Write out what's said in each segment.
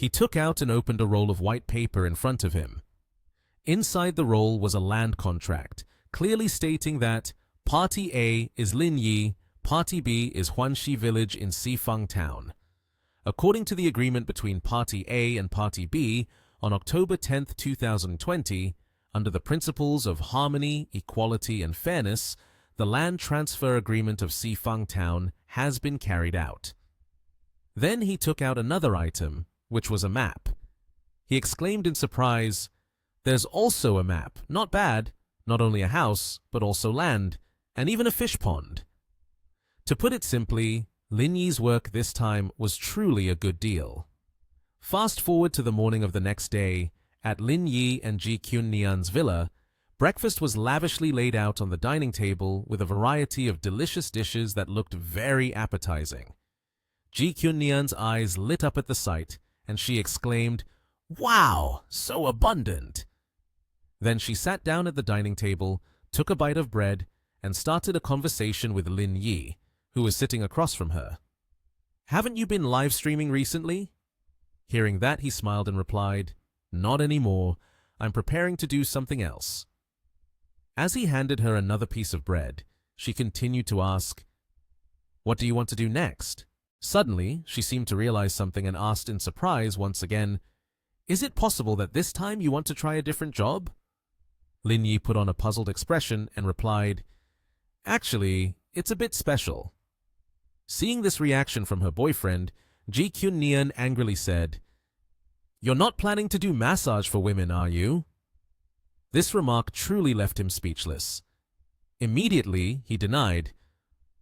He took out and opened a roll of white paper in front of him. Inside the roll was a land contract, clearly stating that Party A is Lin Yi, Party B is Huanxi Village in Xifang Town. According to the agreement between Party A and Party B, on October 10, 2020, under the principles of harmony, equality, and fairness, the land transfer agreement of Xifang Town has been carried out. Then he took out another item, which was a map. He exclaimed in surprise, "There's also a map, not bad, not only a house, but also land, and even a fish pond." To put it simply, Lin Yi's work this time was truly a good deal. Fast forward to the morning of the next day, at Lin Yi and Ji Kyun-nian's villa, breakfast was lavishly laid out on the dining table with a variety of delicious dishes that looked very appetizing. Ji Kyun-nian's eyes lit up at the sight, and she exclaimed, "Wow, so abundant!" Then she sat down at the dining table, took a bite of bread, and started a conversation with Lin Yi, who was sitting across from her. "Haven't you been live streaming recently?" Hearing that, he smiled and replied, "Not anymore. I'm preparing to do something else." As he handed her another piece of bread, she continued to ask, "What do you want to do next?" Suddenly, she seemed to realize something and asked in surprise once again, "Is it possible that this time you want to try a different job?" Lin Yi put on a puzzled expression and replied, "Actually, it's a bit special." Seeing this reaction from her boyfriend, Ji Kyun-nian angrily said, "You're not planning to do massage for women, are you?" This remark truly left him speechless. Immediately, he denied,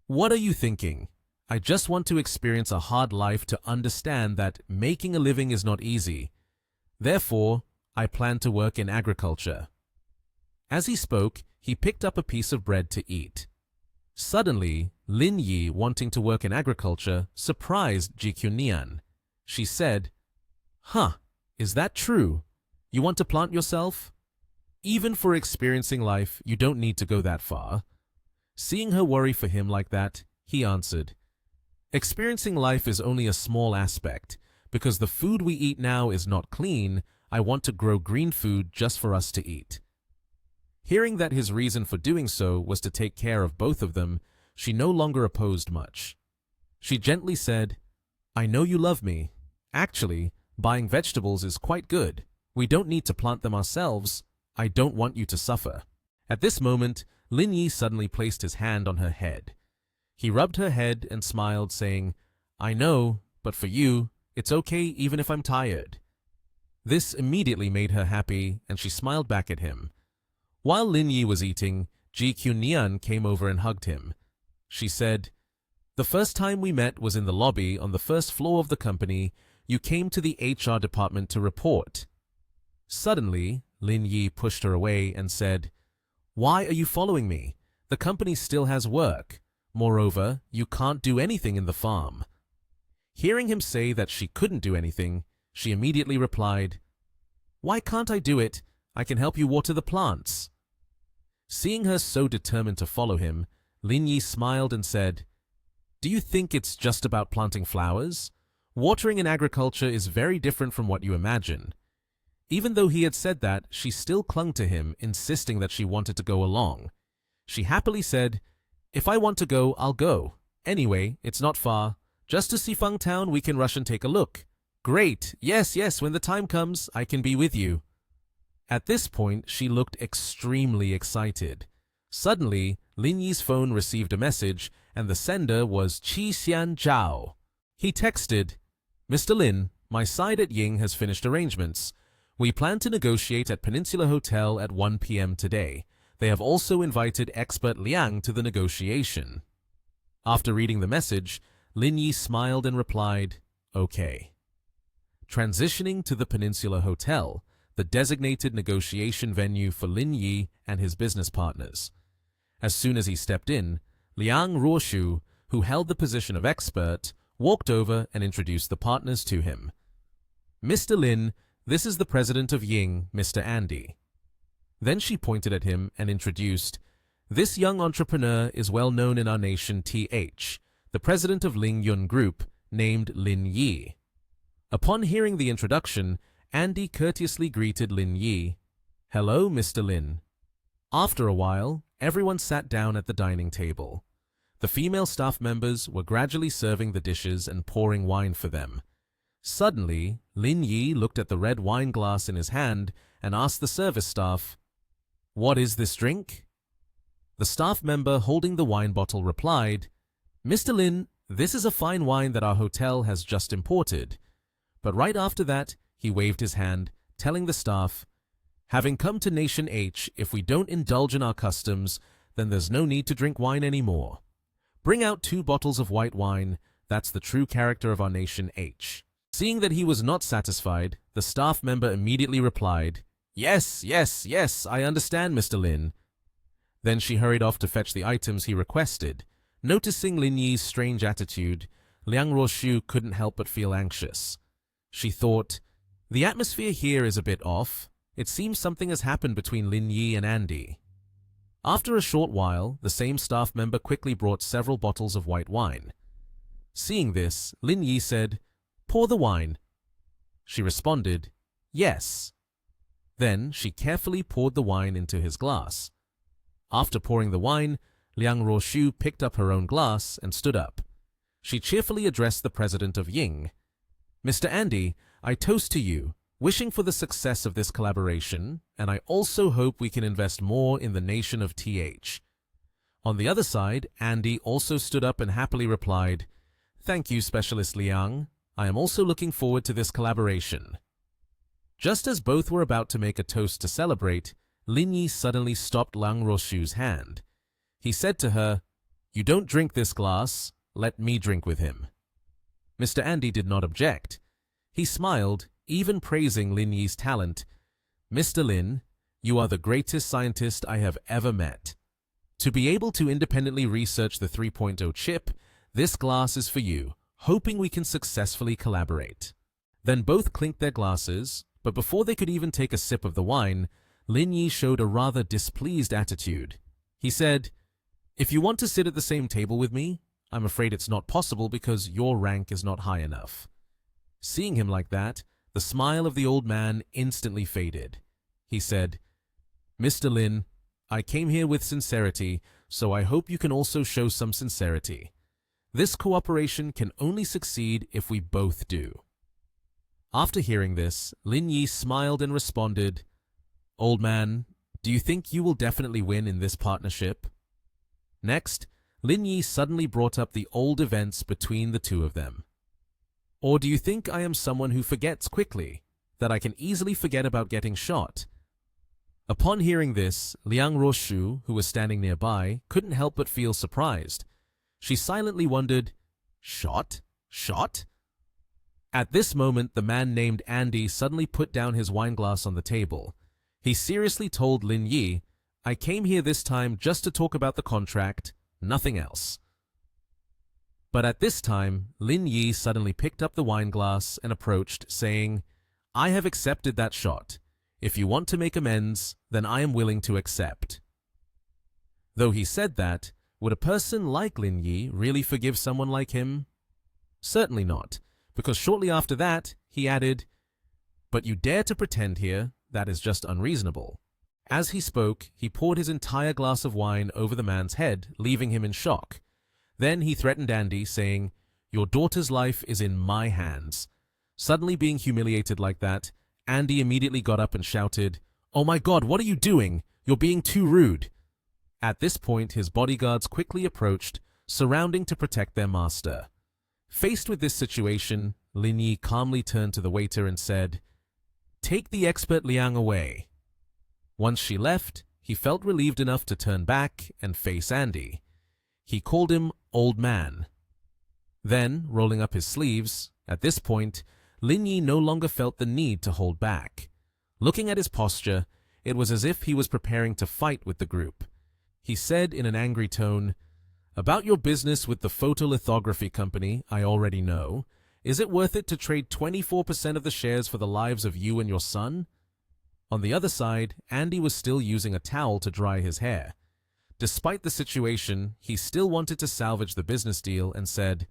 "What are you thinking? I just want to experience a hard life to understand that making a living is not easy. Therefore, I plan to work in agriculture." As he spoke, he picked up a piece of bread to eat. Suddenly, Lin Yi, wanting to work in agriculture, surprised Ji Kyun-nian. She said, "Huh, is that true? You want to plant yourself? Even for experiencing life, you don't need to go that far." Seeing her worry for him like that, he answered, "Experiencing life is only a small aspect. Because the food we eat now is not clean, I want to grow green food just for us to eat." Hearing that his reason for doing so was to take care of both of them, she no longer opposed much. She gently said, "I know you love me. Actually, buying vegetables is quite good. We don't need to plant them ourselves. I don't want you to suffer." At this moment, Lin Yi suddenly placed his hand on her head. He rubbed her head and smiled, saying, "I know, but for you, it's okay even if I'm tired." This immediately made her happy, and she smiled back at him. While Lin Yi was eating, Ji Kyun-nian came over and hugged him. She said, "The first time we met was in the lobby on the first floor of the company. You came to the HR department to report." Suddenly, Lin Yi pushed her away and said, "Why are you following me? The company still has work. Moreover, you can't do anything in the farm." Hearing him say that she couldn't do anything, she immediately replied, "Why can't I do it? I can help you water the plants." Seeing her so determined to follow him, Lin Yi smiled and said, "Do you think it's just about planting flowers? Watering in agriculture is very different from what you imagine." Even though he had said that, she still clung to him, insisting that she wanted to go along. She happily said, "If I want to go, I'll go. Anyway, it's not far. Just to Xifang Town, we can rush and take a look." "Great, yes, when the time comes, I can be with you." At this point, she looked extremely excited. Suddenly, Lin Yi's phone received a message, and the sender was Qi Xian Zhao. He texted, "Mr. Lin, my side at Ying has finished arrangements. We plan to negotiate at Peninsula Hotel at 1 p.m. today. They have also invited expert Liang to the negotiation." After reading the message, Lin Yi smiled and replied, "Okay." Transitioning to the Peninsula Hotel, the designated negotiation venue for Lin Yi and his business partners. As soon as he stepped in, Liang Ruoshu, who held the position of expert, walked over and introduced the partners to him. "Mr. Lin, this is the president of Ying, Mr. Andy." Then she pointed at him and introduced, "This young entrepreneur is well known in our nation, TH, the president of Ling Yun Group, named Lin Yi." Upon hearing the introduction, Andy courteously greeted Lin Yi. "Hello, Mr. Lin." After a while, everyone sat down at the dining table. The female staff members were gradually serving the dishes and pouring wine for them. Suddenly, Lin Yi looked at the red wine glass in his hand and asked the service staff, "What is this drink?" The staff member holding the wine bottle replied, "Mr. Lin, this is a fine wine that our hotel has just imported." But right after that, he waved his hand, telling the staff, "Having come to Nation H, if we don't indulge in our customs, then there's no need to drink wine anymore. Bring out 2 bottles of white wine, that's the true character of our Nation H." Seeing that he was not satisfied, the staff member immediately replied, "Yes, yes, yes, I understand, Mr. Lin." Then she hurried off to fetch the items he requested. Noticing Lin Yi's strange attitude, Liang Ruoshu couldn't help but feel anxious. She thought, "The atmosphere here is a bit off. It seems something has happened between Lin Yi and Andy." After a short while, the same staff member quickly brought several bottles of white wine. Seeing this, Lin Yi said, "Pour the wine." She responded, "Yes." Then she carefully poured the wine into his glass. After pouring the wine, Liang Ruoshu picked up her own glass and stood up. She cheerfully addressed the president of Ying. "Mr. Andy, I toast to you, wishing for the success of this collaboration, and I also hope we can invest more in the nation of TH." On the other side, Andy also stood up and happily replied, "Thank you, Specialist Liang. I am also looking forward to this collaboration." Just as both were about to make a toast to celebrate, Lin Yi suddenly stopped Liang Ruoshu's hand. He said to her, "You don't drink this glass, let me drink with him." Mr. Andy did not object. He smiled, even praising Lin Yi's talent. "Mr. Lin, you are the greatest scientist I have ever met. To be able to independently research the 3.0 chip, this glass is for you, hoping we can successfully collaborate." Then both clinked their glasses, but before they could even take a sip of the wine, Lin Yi showed a rather displeased attitude. He said, "If you want to sit at the same table with me, I'm afraid it's not possible because your rank is not high enough." Seeing him like that, the smile of the old man instantly faded. He said, "Mr. Lin, I came here with sincerity, so I hope you can also show some sincerity. This cooperation can only succeed if we both do." After hearing this, Lin Yi smiled and responded, "Old man, do you think you will definitely win in this partnership?" Next, Lin Yi suddenly brought up the old events between the two of them. "Or do you think I am someone who forgets quickly, that I can easily forget about getting shot?" Upon hearing this, Liang Ruoshu, who was standing nearby, couldn't help but feel surprised. She silently wondered, "Shot? Shot?" At this moment, the man named Andy suddenly put down his wineglass on the table. He seriously told Lin Yi, "I came here this time just to talk about the contract, nothing else." But at this time, Lin Yi suddenly picked up the wineglass and approached, saying, "I have accepted that shot. If you want to make amends, then I am willing to accept." Though he said that, would a person like Lin Yi really forgive someone like him? Certainly not, because shortly after that, he added, "But you dare to pretend here, that is just unreasonable." As he spoke, he poured his entire glass of wine over the man's head, leaving him in shock. Then he threatened Andy, saying, "Your daughter's life is in my hands." Suddenly being humiliated like that, Andy immediately got up and shouted, "Oh my God, what are you doing? You're being too rude." At this point, his bodyguards quickly approached, surrounding to protect their master. Faced with this situation, Lin Yi calmly turned to the waiter and said, "Take the expert Liang away." Once she left, he felt relieved enough to turn back and face Andy. He called him "old man." Then, rolling up his sleeves, at this point, Lin Yi no longer felt the need to hold back. Looking at his posture, it was as if he was preparing to fight with the group. He said in an angry tone, "About your business with the photolithography company, I already know. Is it worth it to trade 24% of the shares for the lives of you and your son?" On the other side, Andy was still using a towel to dry his hair. Despite the situation, he still wanted to salvage the business deal and said,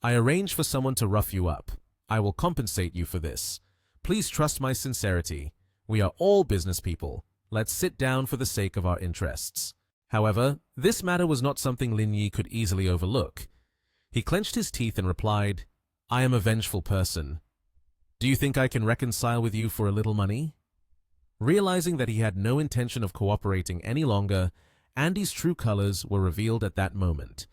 "I arranged for someone to rough you up. I will compensate you for this. Please trust my sincerity. We are all business people. Let's sit down for the sake of our interests." However, this matter was not something Lin Yi could easily overlook. He clenched his teeth and replied, "I am a vengeful person. Do you think I can reconcile with you for a little money?" Realizing that he had no intention of cooperating any longer, Andy's true colors were revealed at that moment.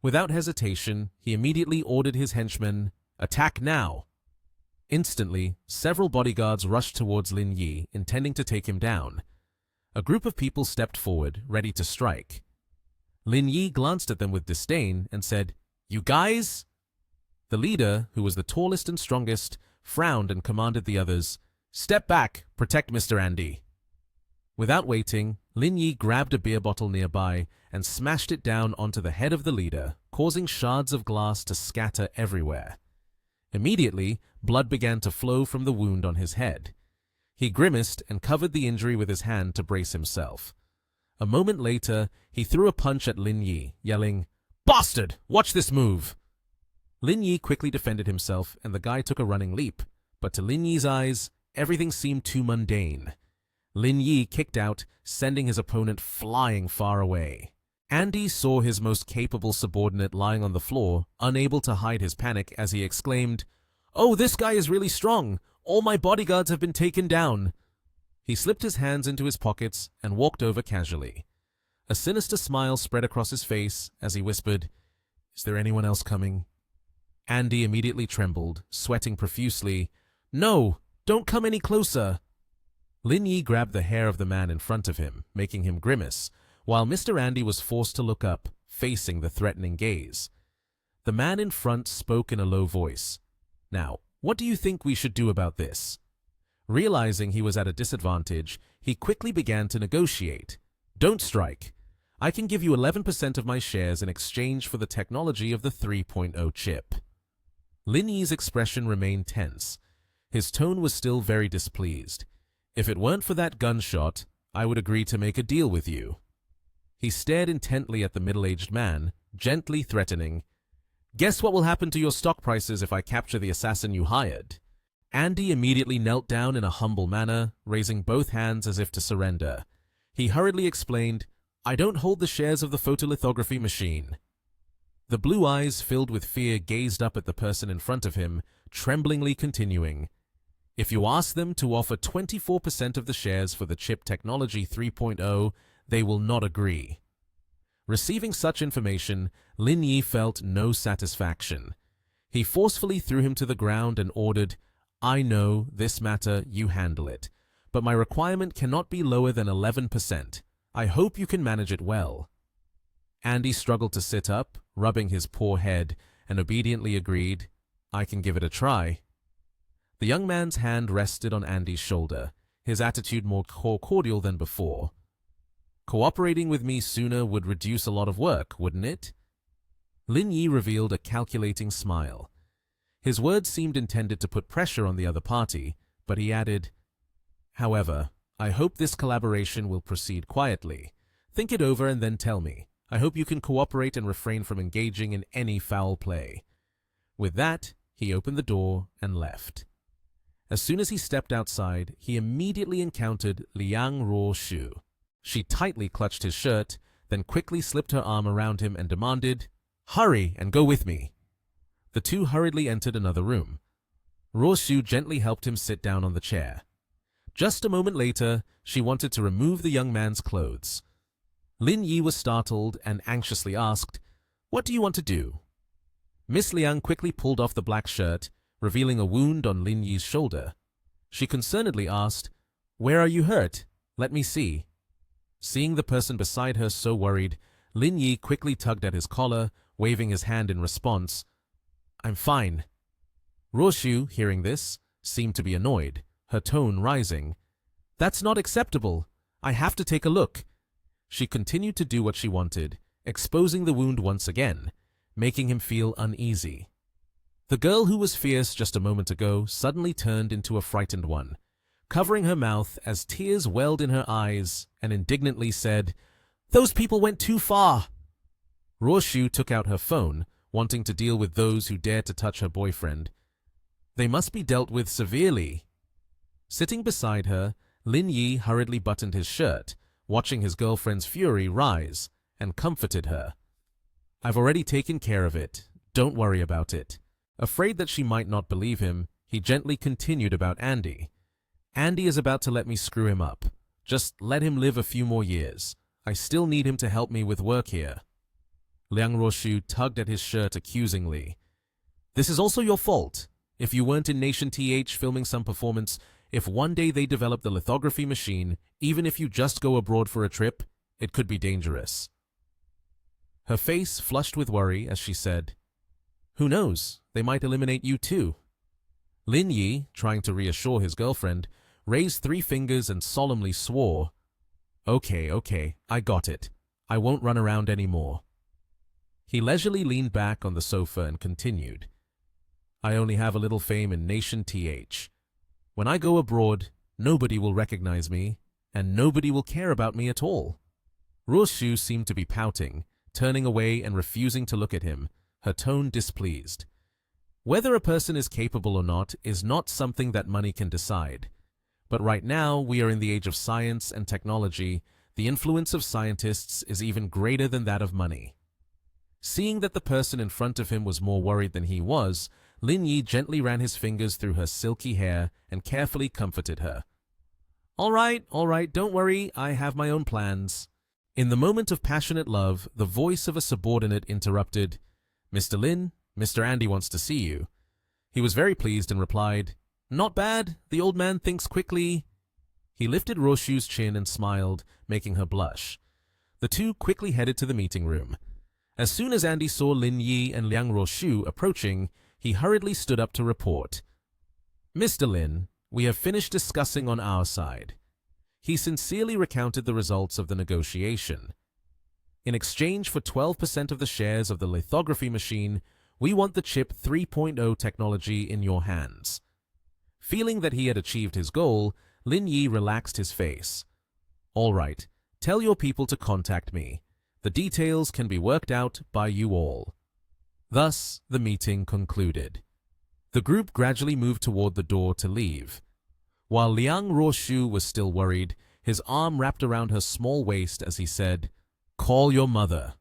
Without hesitation, he immediately ordered his henchmen, "Attack now!" Instantly, several bodyguards rushed towards Lin Yi, intending to take him down. A group of people stepped forward, ready to strike. Lin Yi glanced at them with disdain and said, "You guys?" The leader, who was the tallest and strongest, frowned and commanded the others, "Step back, protect Mr. Andy." Without waiting, Lin Yi grabbed a beer bottle nearby and smashed it down onto the head of the leader, causing shards of glass to scatter everywhere. Immediately, blood began to flow from the wound on his head. He grimaced and covered the injury with his hand to brace himself. A moment later, he threw a punch at Lin Yi, yelling, "Bastard! Watch this move!" Lin Yi quickly defended himself, and the guy took a running leap. But to Lin Yi's eyes, everything seemed too mundane. Lin Yi kicked out, sending his opponent flying far away. Andy saw his most capable subordinate lying on the floor, unable to hide his panic as he exclaimed, "Oh, this guy is really strong! All my bodyguards have been taken down!" He slipped his hands into his pockets and walked over casually. A sinister smile spread across his face as he whispered, "Is there anyone else coming?" Andy immediately trembled, sweating profusely. "No! Don't come any closer!" Lin Yi grabbed the hair of the man in front of him, making him grimace, while Mr. Andy was forced to look up, facing the threatening gaze. The man in front spoke in a low voice. "Now, what do you think we should do about this?" Realizing he was at a disadvantage, he quickly began to negotiate. "Don't strike. I can give you 11% of my shares in exchange for the technology of the 3.0 chip." Lin Yi's expression remained tense. His tone was still very displeased. "If it weren't for that gunshot, I would agree to make a deal with you." He stared intently at the middle-aged man, gently threatening, "Guess what will happen to your stock prices if I capture the assassin you hired?" Andy immediately knelt down in a humble manner, raising both hands as if to surrender. He hurriedly explained, "I don't hold the shares of the photolithography machine." The blue eyes filled with fear gazed up at the person in front of him, tremblingly continuing, "If you ask them to offer 24% of the shares for the chip technology 3.0, they will not agree." Receiving such information, Lin Yi felt no satisfaction. He forcefully threw him to the ground and ordered, "I know, this matter, you handle it, but my requirement cannot be lower than 11%. I hope you can manage it well." Andy struggled to sit up, rubbing his poor head, and obediently agreed, "I can give it a try." The young man's hand rested on Andy's shoulder, his attitude more cordial than before. "Cooperating with me sooner would reduce a lot of work, wouldn't it?" Lin Yi revealed a calculating smile. His words seemed intended to put pressure on the other party, but he added, "However, I hope this collaboration will proceed quietly. Think it over and then tell me. I hope you can cooperate and refrain from engaging in any foul play." With that, he opened the door and left. As soon as he stepped outside, he immediately encountered Liang Ruoshu. She tightly clutched his shirt, then quickly slipped her arm around him and demanded, "Hurry and go with me." The two hurriedly entered another room. Ruoshu gently helped him sit down on the chair. Just a moment later, she wanted to remove the young man's clothes. Lin Yi was startled and anxiously asked, "What do you want to do?" Miss Liang quickly pulled off the black shirt, revealing a wound on Lin Yi's shoulder. She concernedly asked, "Where are you hurt? Let me see." Seeing the person beside her so worried, Lin Yi quickly tugged at his collar, waving his hand in response. "I'm fine." Ruoshu, hearing this, seemed to be annoyed, her tone rising. "That's not acceptable. I have to take a look." She continued to do what she wanted, exposing the wound once again, making him feel uneasy. The girl who was fierce just a moment ago suddenly turned into a frightened one, covering her mouth as tears welled in her eyes, and indignantly said, "Those people went too far." Ruoshu took out her phone, wanting to deal with those who dared to touch her boyfriend. They must be dealt with severely. Sitting beside her, Lin Yi hurriedly buttoned his shirt, watching his girlfriend's fury rise, and comforted her. I've already taken care of it. Don't worry about it. Afraid that she might not believe him, he gently continued about Andy. Andy is about to let me screw him up. Just let him live a few more years. I still need him to help me with work here. Liang Roshu tugged at his shirt accusingly. This is also your fault. If you weren't in Nation TH filming some performance, if one day they develop the lithography machine, even if you just go abroad for a trip, it could be dangerous. Her face flushed with worry as she said, Who knows, they might eliminate you too. Lin Yi, trying to reassure his girlfriend, raised 3 fingers and solemnly swore, Okay, I got it. I won't run around anymore. He leisurely leaned back on the sofa and continued, I only have a little fame in Nation TH. When I go abroad, nobody will recognize me, and nobody will care about me at all. Roshu seemed to be pouting, turning away and refusing to look at him, her tone displeased. Whether a person is capable or not is not something that money can decide. But right now, we are in the age of science and technology. The influence of scientists is even greater than that of money. Seeing that the person in front of him was more worried than he was, Lin Yi gently ran his fingers through her silky hair and carefully comforted her. All right, don't worry, I have my own plans. In the moment of passionate love, the voice of a subordinate interrupted, Mr. Lin, Mr. Andy wants to see you. He was very pleased and replied, Not bad, the old man thinks quickly. He lifted Roshu's chin and smiled, making her blush. The two quickly headed to the meeting room. As soon as Andy saw Lin Yi and Liang Roshu approaching, he hurriedly stood up to report. Mr. Lin, we have finished discussing on our side. He sincerely recounted the results of the negotiation. In exchange for 12% of the shares of the lithography machine, we want the chip 3.0 technology in your hands. Feeling that he had achieved his goal, Lin Yi relaxed his face. All right, tell your people to contact me. The details can be worked out by you all. Thus, the meeting concluded. The group gradually moved toward the door to leave. While Liang Roshu was still worried, his arm wrapped around her small waist as he said, Call your mother.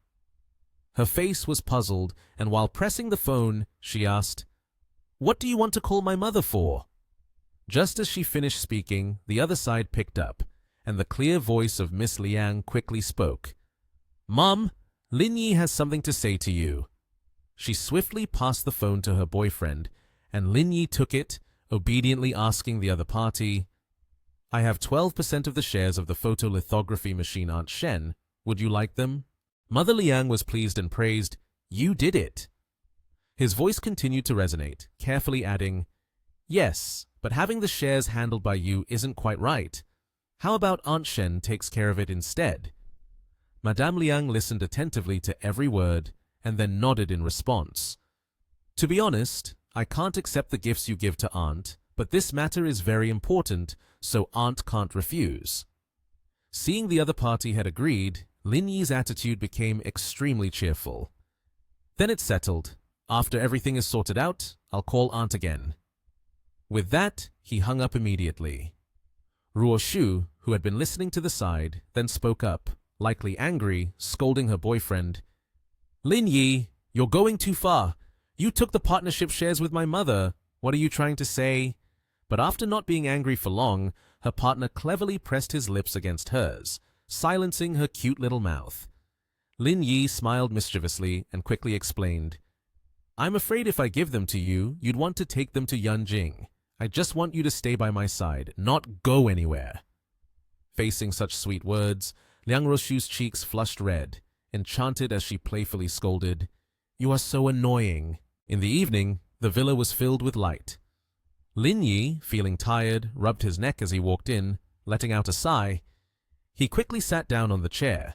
Her face was puzzled, and while pressing the phone, she asked, What do you want to call my mother for? Just as she finished speaking, the other side picked up, and the clear voice of Miss Liang quickly spoke. Mom, Lin Yi has something to say to you. She swiftly passed the phone to her boyfriend, and Lin Yi took it, obediently asking the other party, I have 12% of the shares of the photolithography machine, Aunt Shen. Would you like them? Mother Liang was pleased and praised, You did it. His voice continued to resonate, carefully adding, Yes, but having the shares handled by you isn't quite right. How about Aunt Shen takes care of it instead? Madame Liang listened attentively to every word, and then nodded in response. To be honest, I can't accept the gifts you give to Aunt, but this matter is very important, so Aunt can't refuse. Seeing the other party had agreed, Lin Yi's attitude became extremely cheerful. Then it's settled. After everything is sorted out, I'll call Aunt again. With that, he hung up immediately. Ruo Shu, who had been listening to the side, then spoke up, likely angry, scolding her boyfriend. Lin Yi, you're going too far. You took the partnership shares with my mother. What are you trying to say? But after not being angry for long, her partner cleverly pressed his lips against hers, silencing her cute little mouth. Lin Yi smiled mischievously and quickly explained, I'm afraid if I give them to you, you'd want to take them to Yanjing. I just want you to stay by my side, not go anywhere. Facing such sweet words, Liang Roshu's cheeks flushed red, enchanted as she playfully scolded, You are so annoying. In the evening, the villa was filled with light. Lin Yi, feeling tired, rubbed his neck as he walked in, letting out a sigh. He quickly sat down on the chair.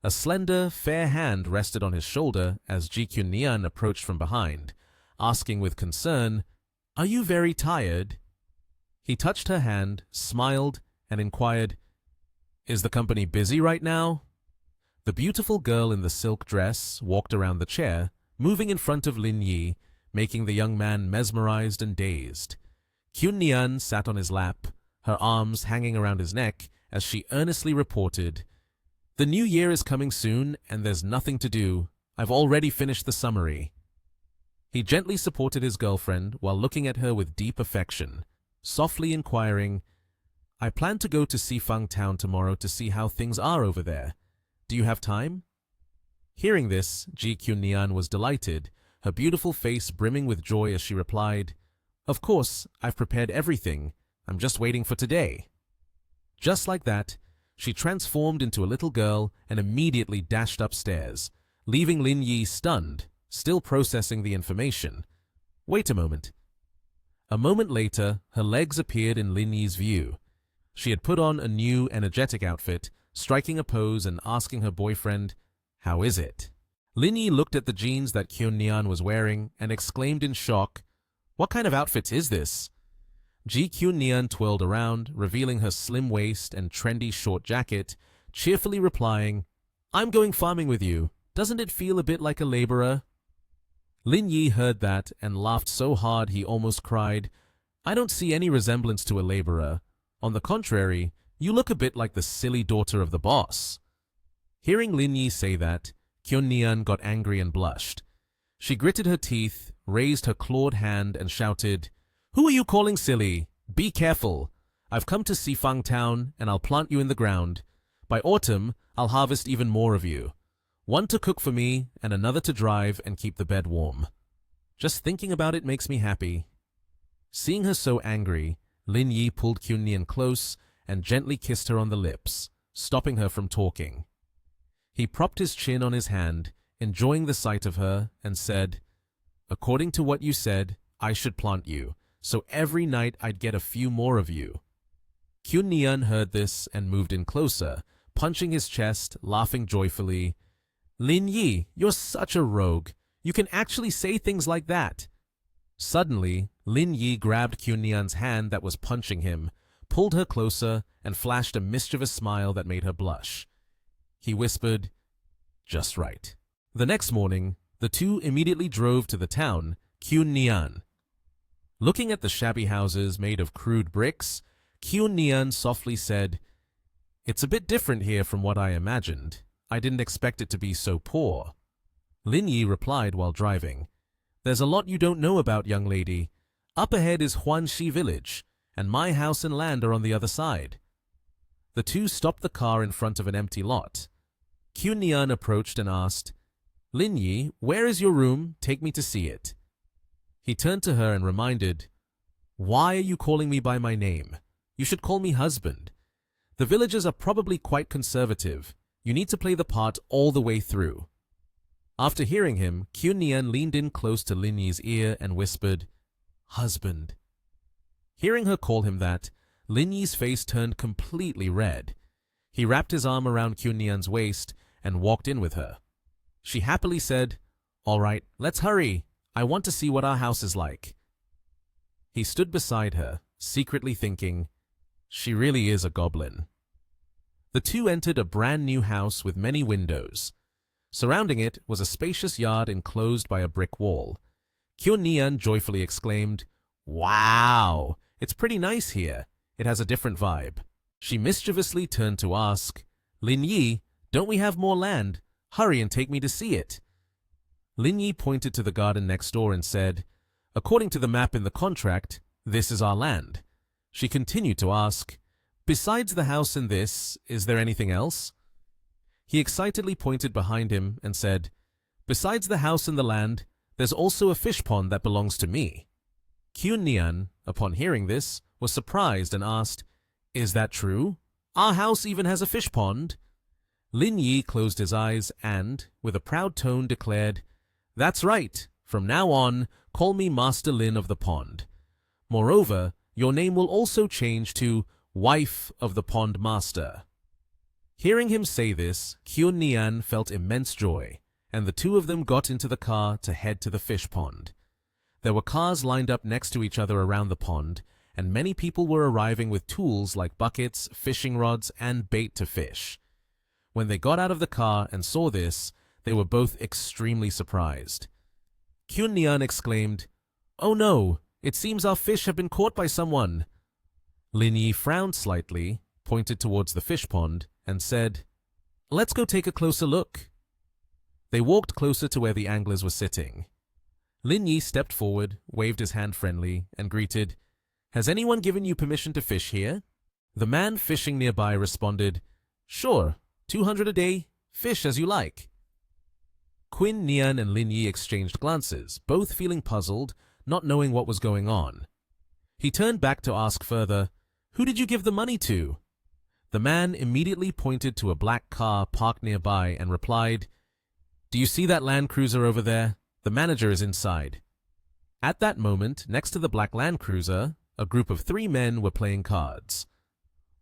A slender, fair hand rested on his shoulder as Ji Kyun-nian approached from behind, asking with concern, Are you very tired? He touched her hand, smiled, and inquired, Is the company busy right now? The beautiful girl in the silk dress walked around the chair, moving in front of Lin Yi, making the young man mesmerized and dazed. Kyun Nian sat on his lap, her arms hanging around his neck as she earnestly reported, "The new year is coming soon and there's nothing to do. I've already finished the summary." He gently supported his girlfriend while looking at her with deep affection, softly inquiring, "I plan to go to Sifang town tomorrow to see how things are over there. Do you have time?" Hearing this, Ji Kyun-nian was delighted, her beautiful face brimming with joy as she replied, "Of course, I've prepared everything. I'm just waiting for today." Just like that, she transformed into a little girl and immediately dashed upstairs, leaving Lin Yi stunned, still processing the information. Wait a moment. A moment later, her legs appeared in Lin Yi's view. She had put on a new, energetic outfit, striking a pose and asking her boyfriend, "How is it?" Lin Yi looked at the jeans that Kyun Nian was wearing and exclaimed in shock, "What kind of outfit is this?" Ji Kyun Nian twirled around, revealing her slim waist and trendy short jacket, cheerfully replying, "I'm going farming with you. Doesn't it feel a bit like a laborer?" Lin Yi heard that and laughed so hard he almost cried, "I don't see any resemblance to a laborer. On the contrary, you look a bit like the silly daughter of the boss." Hearing Lin Yi say that, Kyun Nian got angry and blushed. She gritted her teeth, raised her clawed hand, and shouted, "Who are you calling silly? Be careful. I've come to Sifang town, and I'll plant you in the ground. By autumn, I'll harvest even more of you. One to cook for me, and another to drive and keep the bed warm. Just thinking about it makes me happy." Seeing her so angry, Lin Yi pulled Kyun Nian close and gently kissed her on the lips, stopping her from talking. He propped his chin on his hand, enjoying the sight of her, and said, "According to what you said, I should plant you, so every night I'd get a few more of you." Kyun Nian heard this and moved in closer, punching his chest, laughing joyfully. "Lin Yi, you're such a rogue. You can actually say things like that." Suddenly, Lin Yi grabbed Kyun Nian's hand that was punching him, pulled her closer, and flashed a mischievous smile that made her blush. He whispered, "Just right." The next morning, the two immediately drove to the town, Kyun Nian. Looking at the shabby houses made of crude bricks, Kyun Nian softly said, "It's a bit different here from what I imagined. I didn't expect it to be so poor." Lin Yi replied while driving, "There's a lot you don't know about, young lady. Up ahead is Huanxi village, and my house and land are on the other side." The two stopped the car in front of an empty lot. Kyun Nian approached and asked, "Lin Yi, where is your room? Take me to see it." He turned to her and reminded, "Why are you calling me by my name? You should call me husband. The villagers are probably quite conservative. You need to play the part all the way through." After hearing him, Kyun Nian leaned in close to Lin Yi's ear and whispered, "Husband." Hearing her call him that, Lin Yi's face turned completely red. He wrapped his arm around Kyun Nian's waist and walked in with her. She happily said, "All right, let's hurry. I want to see what our house is like." He stood beside her, secretly thinking, she really is a goblin. The two entered a brand new house with many windows. Surrounding it was a spacious yard enclosed by a brick wall. Kyun Nian joyfully exclaimed, "Wow! It's pretty nice here. It has a different vibe." She mischievously turned to ask, "Lin Yi, don't we have more land? Hurry and take me to see it." Lin Yi pointed to the garden next door and said, "According to the map in the contract, this is our land." She continued to ask, "Besides the house and this, is there anything else?" He excitedly pointed behind him and said, "Besides the house and the land, there's also a fish pond that belongs to me." Kyun Nian, upon hearing this, was surprised and asked, "Is that true? Our house even has a fish pond?" Lin Yi closed his eyes and, with a proud tone, declared, "That's right. From now on, call me Master Lin of the Pond. Moreover, your name will also change to Wife of the Pond Master." Hearing him say this, Kyun Nian felt immense joy, and the two of them got into the car to head to the fish pond. There were cars lined up next to each other around the pond, and many people were arriving with tools like buckets, fishing rods, and bait to fish. When they got out of the car and saw this, they were both extremely surprised. Nian exclaimed, "Oh no, it seems our fish have been caught by someone." Lin Yi frowned slightly, pointed towards the fish pond, and said, "Let's go take a closer look." They walked closer to where the anglers were sitting. Lin Yi stepped forward, waved his hand friendly, and greeted, "Has anyone given you permission to fish here?" The man fishing nearby responded, "Sure, 200 a day, fish as you like." Nian and Lin Yi exchanged glances, both feeling puzzled, not knowing what was going on. He turned back to ask further, "Who did you give the money to?" The man immediately pointed to a black car parked nearby and replied, "Do you see that Land Cruiser over there? The manager is inside." At that moment, next to the black Land Cruiser, a group of 3 men were playing cards.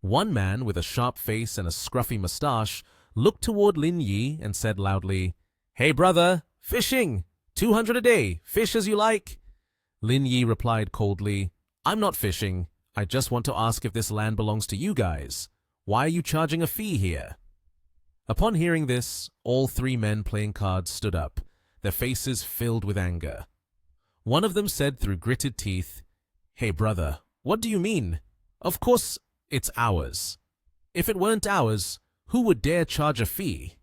One man with a sharp face and a scruffy mustache looked toward Lin Yi and said loudly, "Hey brother, fishing! 200 a day, fish as you like." Lin Yi replied coldly, "I'm not fishing. I just want to ask if this land belongs to you guys. Why are you charging a fee here?" Upon hearing this, all 3 men playing cards stood up, their faces filled with anger. One of them said through gritted teeth, "Hey brother, what do you mean? Of course it's ours. If it weren't ours, who would dare charge a fee?"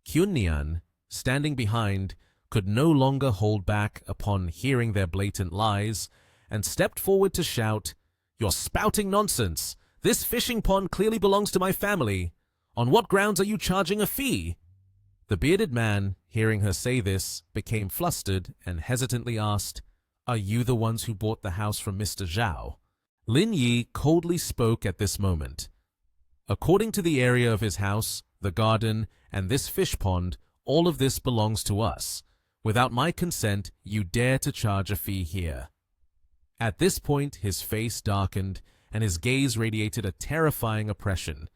Nian, standing behind, could no longer hold back upon hearing their blatant lies, and stepped forward to shout, "You're spouting nonsense! This fishing pond clearly belongs to my family. On what grounds are you charging a fee?" The bearded man, hearing her say this, became flustered and hesitantly asked, "Are you the ones who bought the house from Mr. Zhao?" Lin Yi coldly spoke at this moment. "According to the area of his house, the garden, and this fish pond, all of this belongs to us. Without my consent, you dare to charge a fee here." At this point, his face darkened, and his gaze radiated a terrifying oppression.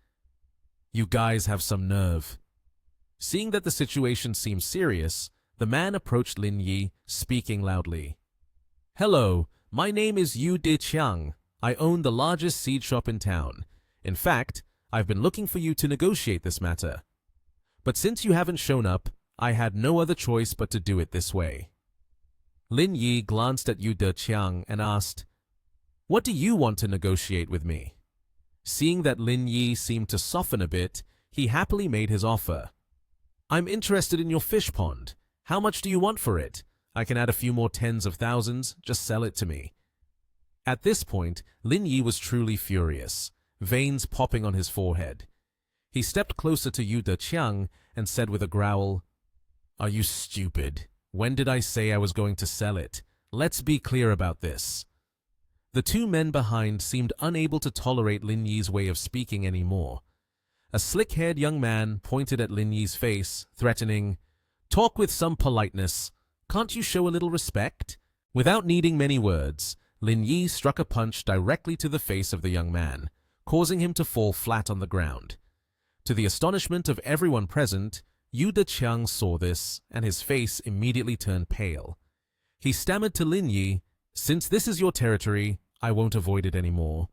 "You guys have some nerve." Seeing that the situation seemed serious, the man approached Lin Yi, speaking loudly. "Hello, my name is Yu Deqiang. I own the largest seed shop in town. In fact, I've been looking for you to negotiate this matter. But since you haven't shown up, I had no other choice but to do it this way." Lin Yi glanced at Yu Deqiang and asked, "What do you want to negotiate with me?" Seeing that Lin Yi seemed to soften a bit, he happily made his offer. "I'm interested in your fish pond. How much do you want for it? I can add a few more tens of thousands, just sell it to me." At this point, Lin Yi was truly furious, veins popping on his forehead. He stepped closer to Yu Deqiang and said with a growl, "Are you stupid? When did I say I was going to sell it? Let's be clear about this." The 2 men behind seemed unable to tolerate Lin Yi's way of speaking anymore. A slick-haired young man pointed at Lin Yi's face, threatening, "Talk with some politeness. Can't you show a little respect?" Without needing many words, Lin Yi struck a punch directly to the face of the young man, causing him to fall flat on the ground. To the astonishment of everyone present, Yu Deqiang saw this, and his face immediately turned pale. He stammered to Lin Yi, "Since this is your territory, I won't avoid it anymore.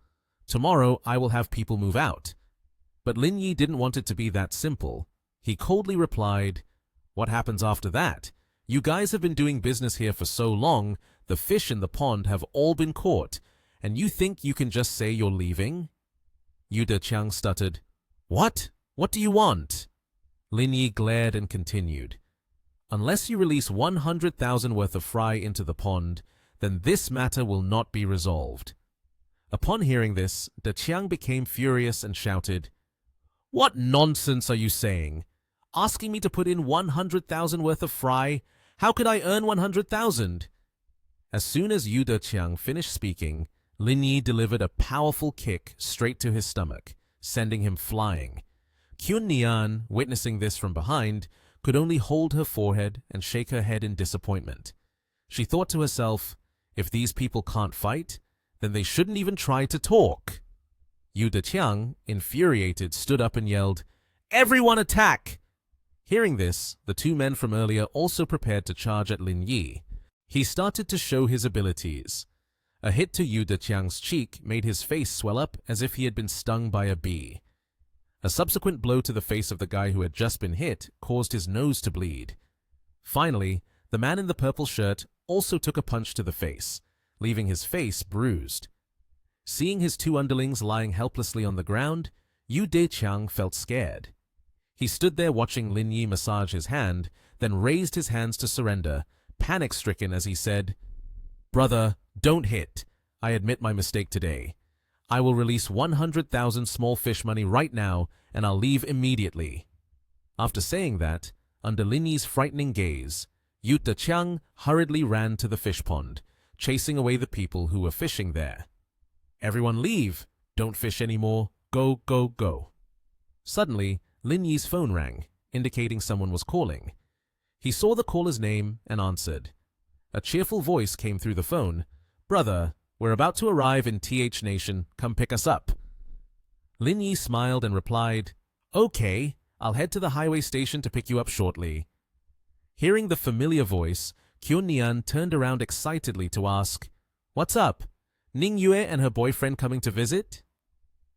Tomorrow I will have people move out." But Lin Yi didn't want it to be that simple. He coldly replied, "What happens after that? You guys have been doing business here for so long, the fish in the pond have all been caught, and you think you can just say you're leaving?" Yu Deqiang stuttered, "What? What do you want?" Lin Yi glared and continued, "Unless you release 100,000 worth of fry into the pond, then this matter will not be resolved." Upon hearing this, Deqiang became furious and shouted, "What nonsense are you saying? Asking me to put in 100,000 worth of fry? How could I earn 100,000? As soon as Yu Deqiang finished speaking, Lin Yi delivered a powerful kick straight to his stomach, sending him flying. Nian, witnessing this from behind, could only hold her forehead and shake her head in disappointment. She thought to herself, if these people can't fight, then they shouldn't even try to talk. Yu Deqiang, infuriated, stood up and yelled, "Everyone attack!" Hearing this, the 2 men from earlier also prepared to charge at Lin Yi. He started to show his abilities. A hit to Yu Deqiang's cheek made his face swell up as if he had been stung by a bee. A subsequent blow to the face of the guy who had just been hit caused his nose to bleed. Finally, The man in the purple shirt also took a punch to the face, leaving his face bruised. Seeing his two underlings lying helplessly on the ground, Yu De-chiang felt scared. He stood there watching Lin Yi massage his hand, then raised his hands to surrender, panic-stricken as he said, "Brother, don't hit. I admit my mistake today. I will release 100,000 small fish money right now, and I'll leave immediately." After saying that, under Lin Yi's frightening gaze, Yu De-chiang hurriedly ran to the fish pond, chasing away the people who were fishing there. "Everyone leave! Don't fish anymore! Go, go, go!" Suddenly, Lin Yi's phone rang, indicating someone was calling. He saw the caller's name and answered. A cheerful voice came through the phone. "Brother, we're about to arrive in TH Nation. Come pick us up." Lin Yi smiled and replied, "Okay, I'll head to the highway station to pick you up shortly." Hearing the familiar voice, Kyun Nian turned around excitedly to ask, "What's up? Ning Yue and her boyfriend coming to visit?"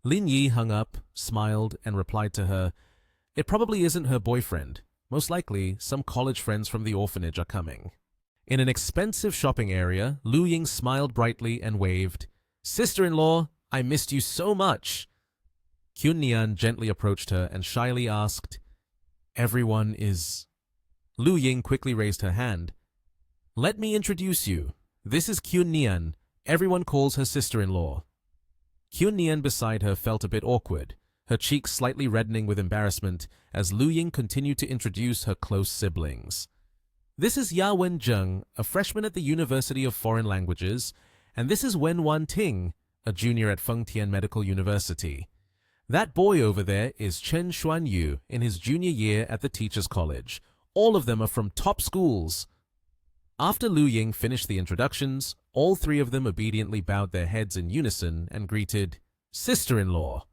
Lin Yi hung up, smiled, and replied to her, "It probably isn't her boyfriend. Most likely, some college friends from the orphanage are coming." In an expensive shopping area, Lu Ying smiled brightly and waved, "Sister-in-law, I missed you so much." Kyun Nian gently approached her and shyly asked, "Everyone is—" Lu Ying quickly raised her hand. "Let me introduce you. This is Kyun Nian. Everyone calls her sister-in-law." Kyun Nian beside her felt a bit awkward, her cheeks slightly reddening with embarrassment as Lu Ying continued to introduce her close siblings. "This is Ya Wen-jung, a freshman at the University of Foreign Languages, and this is Wen Wan-ting, a junior at Fengtian Medical University. That boy over there is Chen Xuanyu in his junior year at the Teachers College. All of them are from top schools." After Lu Ying finished the introductions, all three of them obediently bowed their heads in unison and greeted, "Sister-in-law."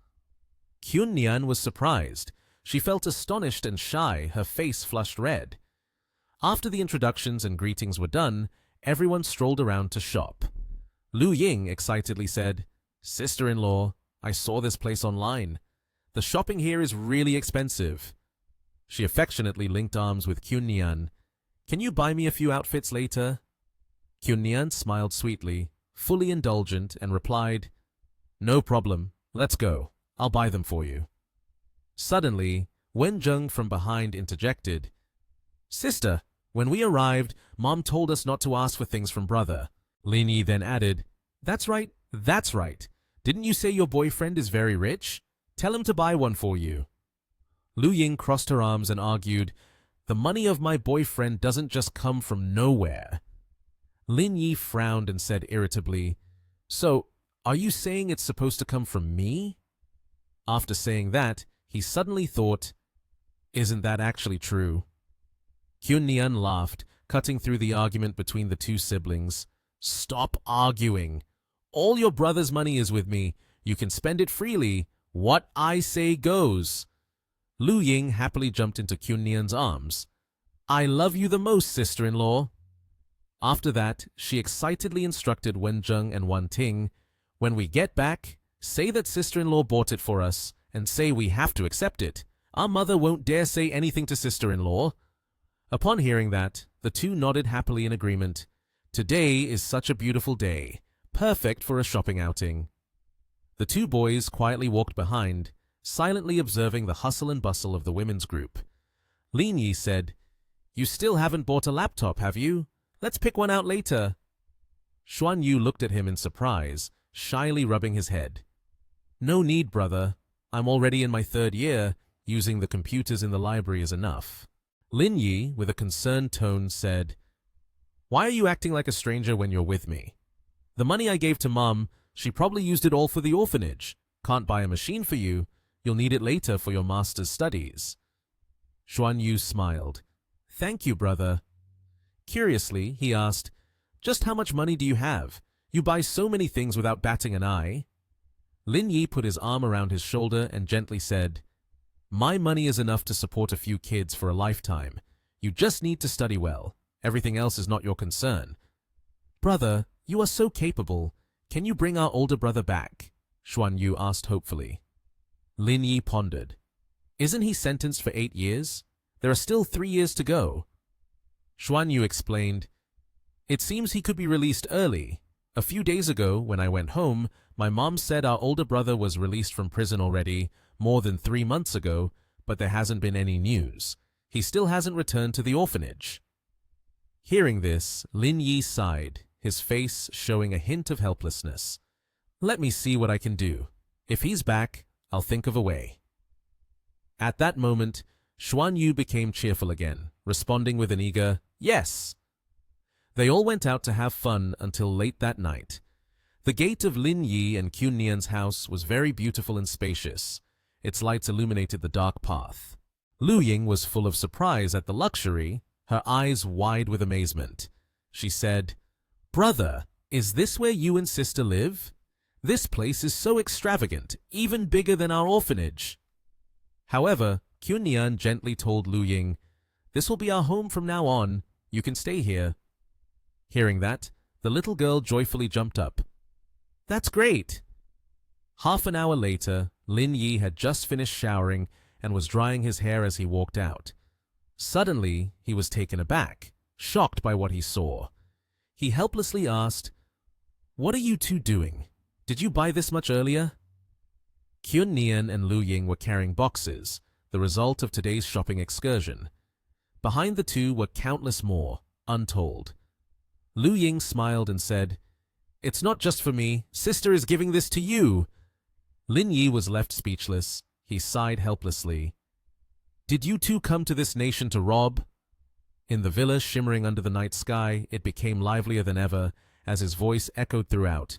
Kyun Nian was surprised. She felt astonished and shy, her face flushed red. After the introductions and greetings were done, everyone strolled around to shop. Lu Ying excitedly said, "Sister-in-law, I saw this place online. The shopping here is really expensive." She affectionately linked arms with Kyun Nian. "Can you buy me a few outfits later?" Kyun Nian smiled sweetly, fully indulgent, and replied, "No problem. Let's go. I'll buy them for you." Suddenly, Wen Zheng from behind interjected, "Sister, when we arrived, Mom told us not to ask for things from brother." Lin Yi then added, That's right. Didn't you say your boyfriend is very rich? Tell him to buy one for you." Lu Ying crossed her arms and argued, "The money of my boyfriend doesn't just come from nowhere." Lin Yi frowned and said irritably, "So, are you saying it's supposed to come from me?" After saying that, he suddenly thought, "Isn't that actually true?" Kyun Nian laughed, cutting through the argument between the two siblings. "Stop arguing. All your brother's money is with me. You can spend it freely. What I say goes." Lu Ying happily jumped into Kyun Nian's arms. "I love you the most, sister-in-law." After that, she excitedly instructed Wen Zheng and Wan Ting, "When we get back, say that sister-in-law bought it for us, and say we have to accept it. Our mother won't dare say anything to sister-in-law." Upon hearing that, the two nodded happily in agreement. Today is such a beautiful day, perfect for a shopping outing. The two boys quietly walked behind, silently observing the hustle and bustle of the women's group. Lin Yi said, "You still haven't bought a laptop, have you? Let's pick one out later." Xuan Yu looked at him in surprise, shyly rubbing his head. "No need, brother. I'm already in my 3rd year. Using the computers in the library is enough." Lin Yi, with a concerned tone, said, "Why are you acting like a stranger when you're with me? The money I gave to Mom, she probably used it all for the orphanage. Can't buy a machine for you. You'll need it later for your master's studies." Xuan Yu smiled. "Thank you, brother." Curiously, he asked, "Just how much money do you have? You buy so many things without batting an eye." Lin Yi put his arm around his shoulder and gently said, "My money is enough to support a few kids for a lifetime. You just need to study well. Everything else is not your concern." "Brother, you are so capable. Can you bring our older brother back?" Xuan Yu asked hopefully. Lin Yi pondered. "Isn't he sentenced for 8 years? There are still 3 years to go." Xuan Yu explained, "It seems he could be released early. A few days ago, when I went home, my mom said our older brother was released from prison already, more than 3 months ago, but there hasn't been any news. He still hasn't returned to the orphanage." Hearing this, Lin Yi sighed, his face showing a hint of helplessness. "Let me see what I can do. If he's back, I'll think of a way." At that moment, Xuan Yu became cheerful again, responding with an eager, "Yes." They all went out to have fun until late that night. The gate of Lin Yi and Qun Nian's house was very beautiful and spacious. Its lights illuminated the dark path. Lu Ying was full of surprise at the luxury, her eyes wide with amazement. She said, "Brother, is this where you and sister live? This place is so extravagant, even bigger than our orphanage." However, Qun Nian gently told Lu Ying, "This will be our home from now on. You can stay here." Hearing that, the little girl joyfully jumped up. "That's great!" Half an hour later, Lin Yi had just finished showering and was drying his hair as he walked out. Suddenly, he was taken aback, shocked by what he saw. He helplessly asked, "What are you two doing? Did you buy this much earlier?" Qun Nian and Lu Ying were carrying boxes, the result of today's shopping excursion. Behind the two were countless more, untold. Lu Ying smiled and said, "It's not just for me. Sister is giving this to you." Lin Yi was left speechless. He sighed helplessly. "Did you two come to this nation to rob?" In the villa shimmering under the night sky, it became livelier than ever as his voice echoed throughout.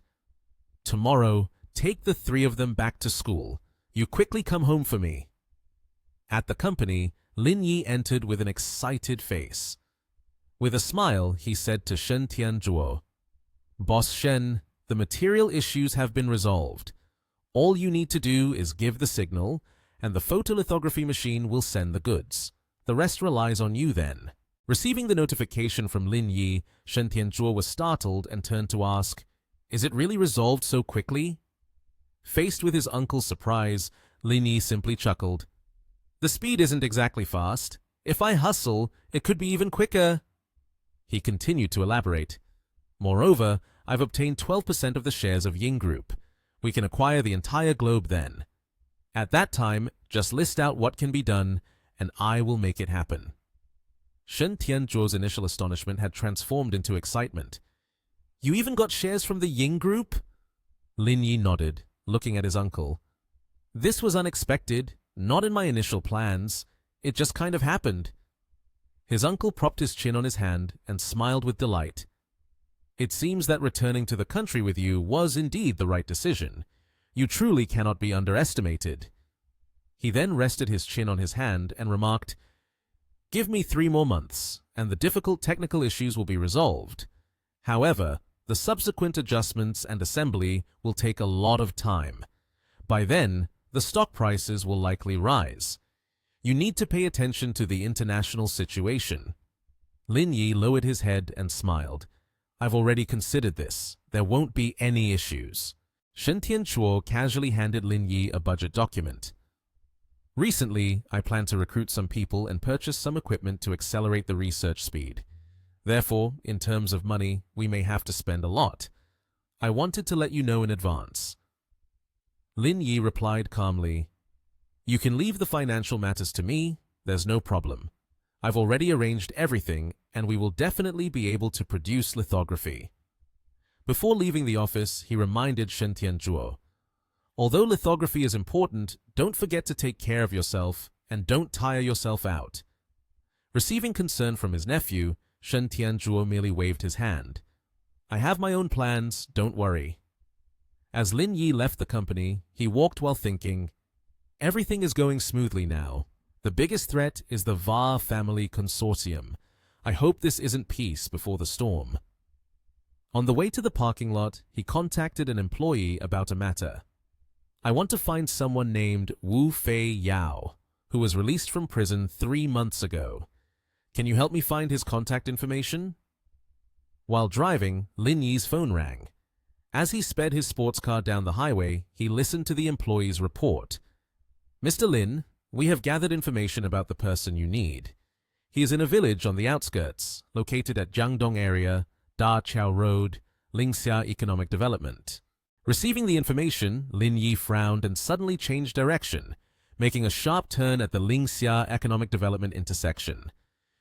"Tomorrow, take the 3 of them back to school. You quickly come home for me." At the company, Lin Yi entered with an excited face. With a smile, he said to Shen Tianzhuo, "Boss Shen, the material issues have been resolved. All you need to do is give the signal, and the photolithography machine will send the goods. The rest relies on you then." Receiving the notification from Lin Yi, Shen Tianzhuo was startled and turned to ask, "Is it really resolved so quickly?" Faced with his uncle's surprise, Lin Yi simply chuckled. "The speed isn't exactly fast. If I hustle, it could be even quicker." He continued to elaborate. "Moreover, I've obtained 12% of the shares of Ying Group. We can acquire the entire globe then. At that time, just list out what can be done, and I will make it happen." Shen Tianzhuo's initial astonishment had transformed into excitement. "You even got shares from the Ying Group?" Lin Yi nodded, looking at his uncle. "This was unexpected, not in my initial plans. It just kind of happened." His uncle propped his chin on his hand and smiled with delight. "It seems that returning to the country with you was indeed the right decision. You truly cannot be underestimated." He then rested his chin on his hand and remarked, "Give me 3 more months, and the difficult technical issues will be resolved. However, the subsequent adjustments and assembly will take a lot of time. By then, the stock prices will likely rise. You need to pay attention to the international situation." Lin Yi lowered his head and smiled. "I've already considered this. There won't be any issues." Shen Tianzhuo casually handed Lin Yi a budget document. "Recently, I plan to recruit some people and purchase some equipment to accelerate the research speed. Therefore, in terms of money, we may have to spend a lot. I wanted to let you know in advance." Lin Yi replied calmly, "You can leave the financial matters to me. There's no problem. I've already arranged everything, and we will definitely be able to produce lithography." Before leaving the office, he reminded Shen Tianzhuo, "Although lithography is important, don't forget to take care of yourself and don't tire yourself out." Receiving concern from his nephew, Shen Tianzhuo merely waved his hand. "I have my own plans, don't worry." As Lin Yi left the company, he walked while thinking, "Everything is going smoothly now. The biggest threat is the Va family consortium. I hope this isn't peace before the storm." On the way to the parking lot, he contacted an employee about a matter. "I want to find someone named Wu Fei Yao, who was released from prison 3 months ago. Can you help me find his contact information?" While driving, Lin Yi's phone rang. As he sped his sports car down the highway, he listened to the employee's report. "Mr. Lin, we have gathered information about the person you need. He is in a village on the outskirts, located at Jiangdong area, Da Chao Road, Lingxia Economic Development. Receiving the information, Lin Yi frowned and suddenly changed direction, making a sharp turn at the Lingxia Economic Development intersection.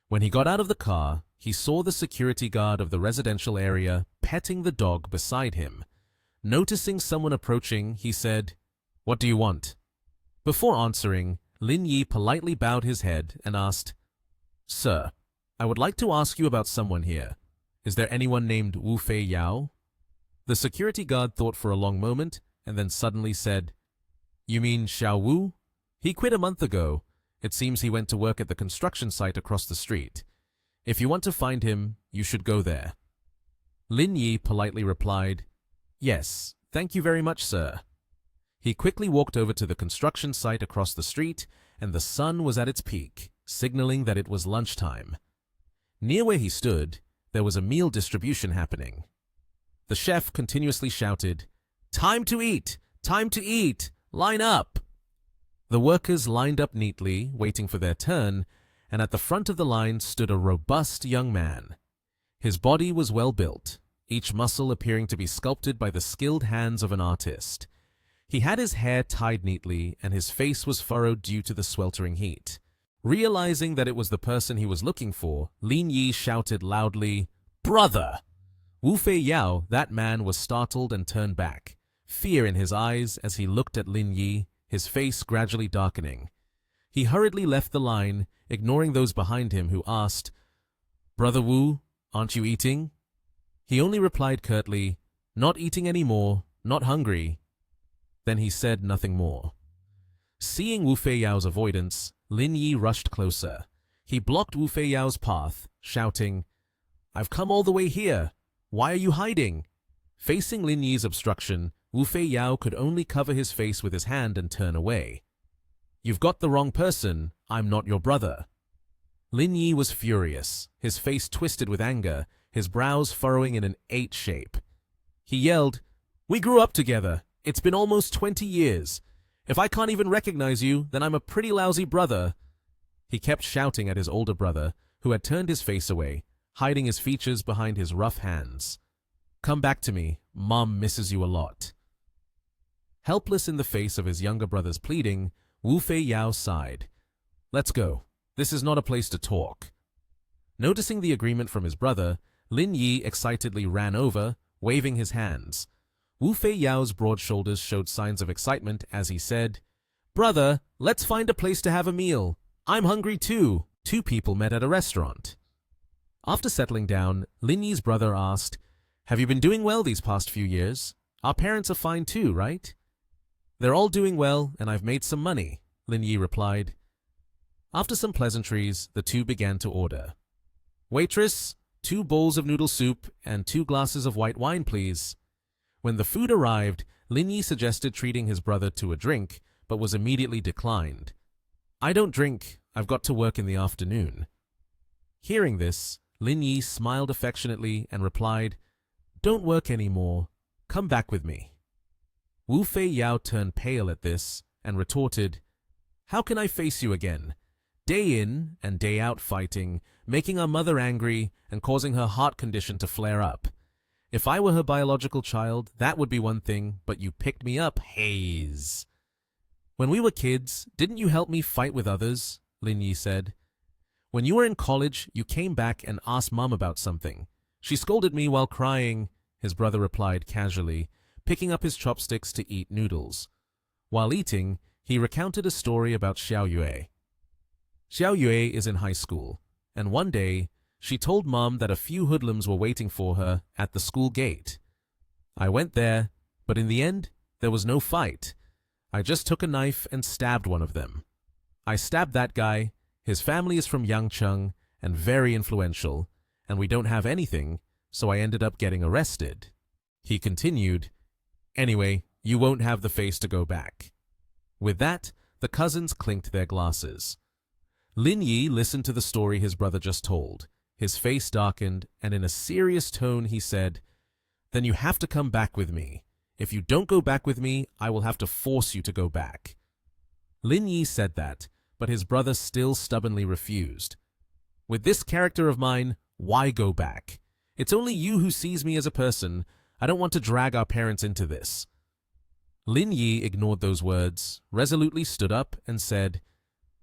When he got out of the car, he saw the security guard of the residential area petting the dog beside him. Noticing someone approaching, he said, "What do you want?" Before answering, Lin Yi politely bowed his head and asked, "Sir, I would like to ask you about someone here. Is there anyone named Wu Fei Yao?" The security guard thought for a long moment and then suddenly said, "You mean Xiao Wu? He quit a month ago. It seems he went to work at the construction site across the street. If you want to find him, you should go there." Lin Yi politely replied, "Yes, thank you very much, sir." He quickly walked over to the construction site across the street, and the sun was at its peak, signaling that it was lunchtime. Near where he stood, there was a meal distribution happening. The chef continuously shouted, "Time to eat! Time to eat! Line up!" The workers lined up neatly, waiting for their turn, and at the front of the line stood a robust young man. His body was well built, each muscle appearing to be sculpted by the skilled hands of an artist. He had his hair tied neatly, and his face was furrowed due to the sweltering heat. Realizing that it was the person he was looking for, Lin Yi shouted loudly, "Brother!" Wu Fei Yao, that man, was startled and turned back, fear in his eyes as he looked at Lin Yi, his face gradually darkening. He hurriedly left the line, ignoring those behind him who asked, "Brother Wu, aren't you eating?" He only replied curtly, "Not eating anymore, not hungry." Then he said nothing more. Seeing Wu Fei Yao's avoidance, Lin Yi rushed closer. He blocked Wu Fei Yao's path, shouting, "I've come all the way here. Why are you hiding?" Facing Lin Yi's obstruction, Wu Fei Yao could only cover his face with his hand and turn away. "You've got the wrong person. I'm not your brother." Lin Yi was furious, his face twisted with anger, his brows furrowing in an 8 shape. He yelled, "We grew up together. It's been almost 20 years. If I can't even recognize you, then I'm a pretty lousy brother." He kept shouting at his older brother, who had turned his face away, hiding his features behind his rough hands. "Come back to me. Mom misses you a lot." Helpless in the face of his younger brother's pleading, Wu Fei Yao sighed. "Let's go. This is not a place to talk." Noticing the agreement from his brother, Lin Yi excitedly ran over, waving his hands. Wu Fei Yao's broad shoulders showed signs of excitement as he said, "Brother, let's find a place to have a meal. I'm hungry too." 2 people met at a restaurant. After settling down, Lin Yi's brother asked, "Have you been doing well these past few years? Our parents are fine too, right?" "They're all doing well, and I've made some money," Lin Yi replied. After some pleasantries, the two began to order. "Waitress, 2 bowls of noodle soup and 2 glasses of white wine, please." When the food arrived, Lin Yi suggested treating his brother to a drink, but was immediately declined. "I don't drink. I've got to work in the afternoon." Hearing this, Lin Yi smiled affectionately and replied, "Don't work anymore. Come back with me." Wu Fei Yao turned pale at this and retorted, "How can I face you again? Day in and day out fighting, making our mother angry and causing her heart condition to flare up. If I were her biological child, that would be one thing, but you picked me up, Haze." "When we were kids, didn't you help me fight with others?" Lin Yi said. "When you were in college, you came back and asked Mom about something. She scolded me while crying," his brother replied casually, picking up his chopsticks to eat noodles. While eating, he recounted a story about Xiao Yue. Xiao Yue is in high school, and one day, she told Mom that a few hoodlums were waiting for her at the school gate. "I went there, but in the end, there was no fight. I just took a knife and stabbed one of them. I stabbed that guy. His family is from Yangcheng and very influential, and we don't have anything, so I ended up getting arrested." He continued, "Anyway, you won't have the face to go back." With that, the cousins clinked their glasses. Lin Yi listened to the story his brother just told. His face darkened, and in a serious tone he said, "Then you have to come back with me. If you don't go back with me, I will have to force you to go back." Lin Yi said that, but his brother still stubbornly refused. With this character of mine, why go back? It's only you who sees me as a person. I don't want to drag our parents into this. Lin Yi ignored those words, resolutely stood up and said,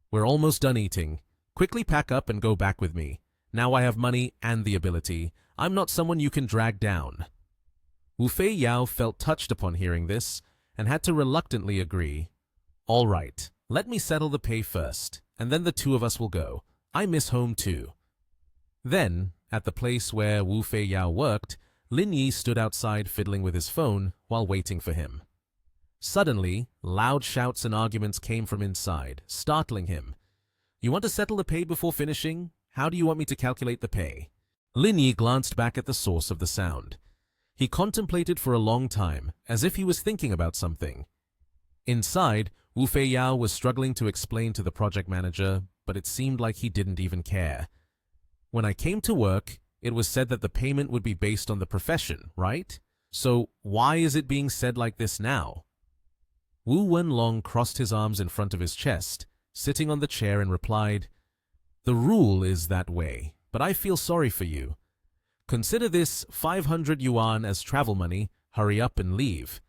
"We're almost done eating. Quickly pack up and go back with me. Now I have money and the ability. I'm not someone you can drag down." Wu Fei Yao felt touched upon hearing this and had to reluctantly agree. "All right, let me settle the pay first, and then the two of us will go. I miss home too." Then, at the place where Wu Fei Yao worked, Lin Yi stood outside fiddling with his phone while waiting for him. Suddenly, loud shouts and arguments came from inside, startling him. "You want to settle the pay before finishing? How do you want me to calculate the pay?" Lin Yi glanced back at the source of the sound. He contemplated for a long time, as if he was thinking about something. Inside, Wu Fei Yao was struggling to explain to the project manager, but it seemed like he didn't even care. "When I came to work, it was said that the payment would be based on the profession, right? So why is it being said like this now?" Wu Wenlong crossed his arms in front of his chest, sitting on the chair, and replied, "The rule is that way, but I feel sorry for you. Consider this 500 yuan as travel money. Hurry up and leave."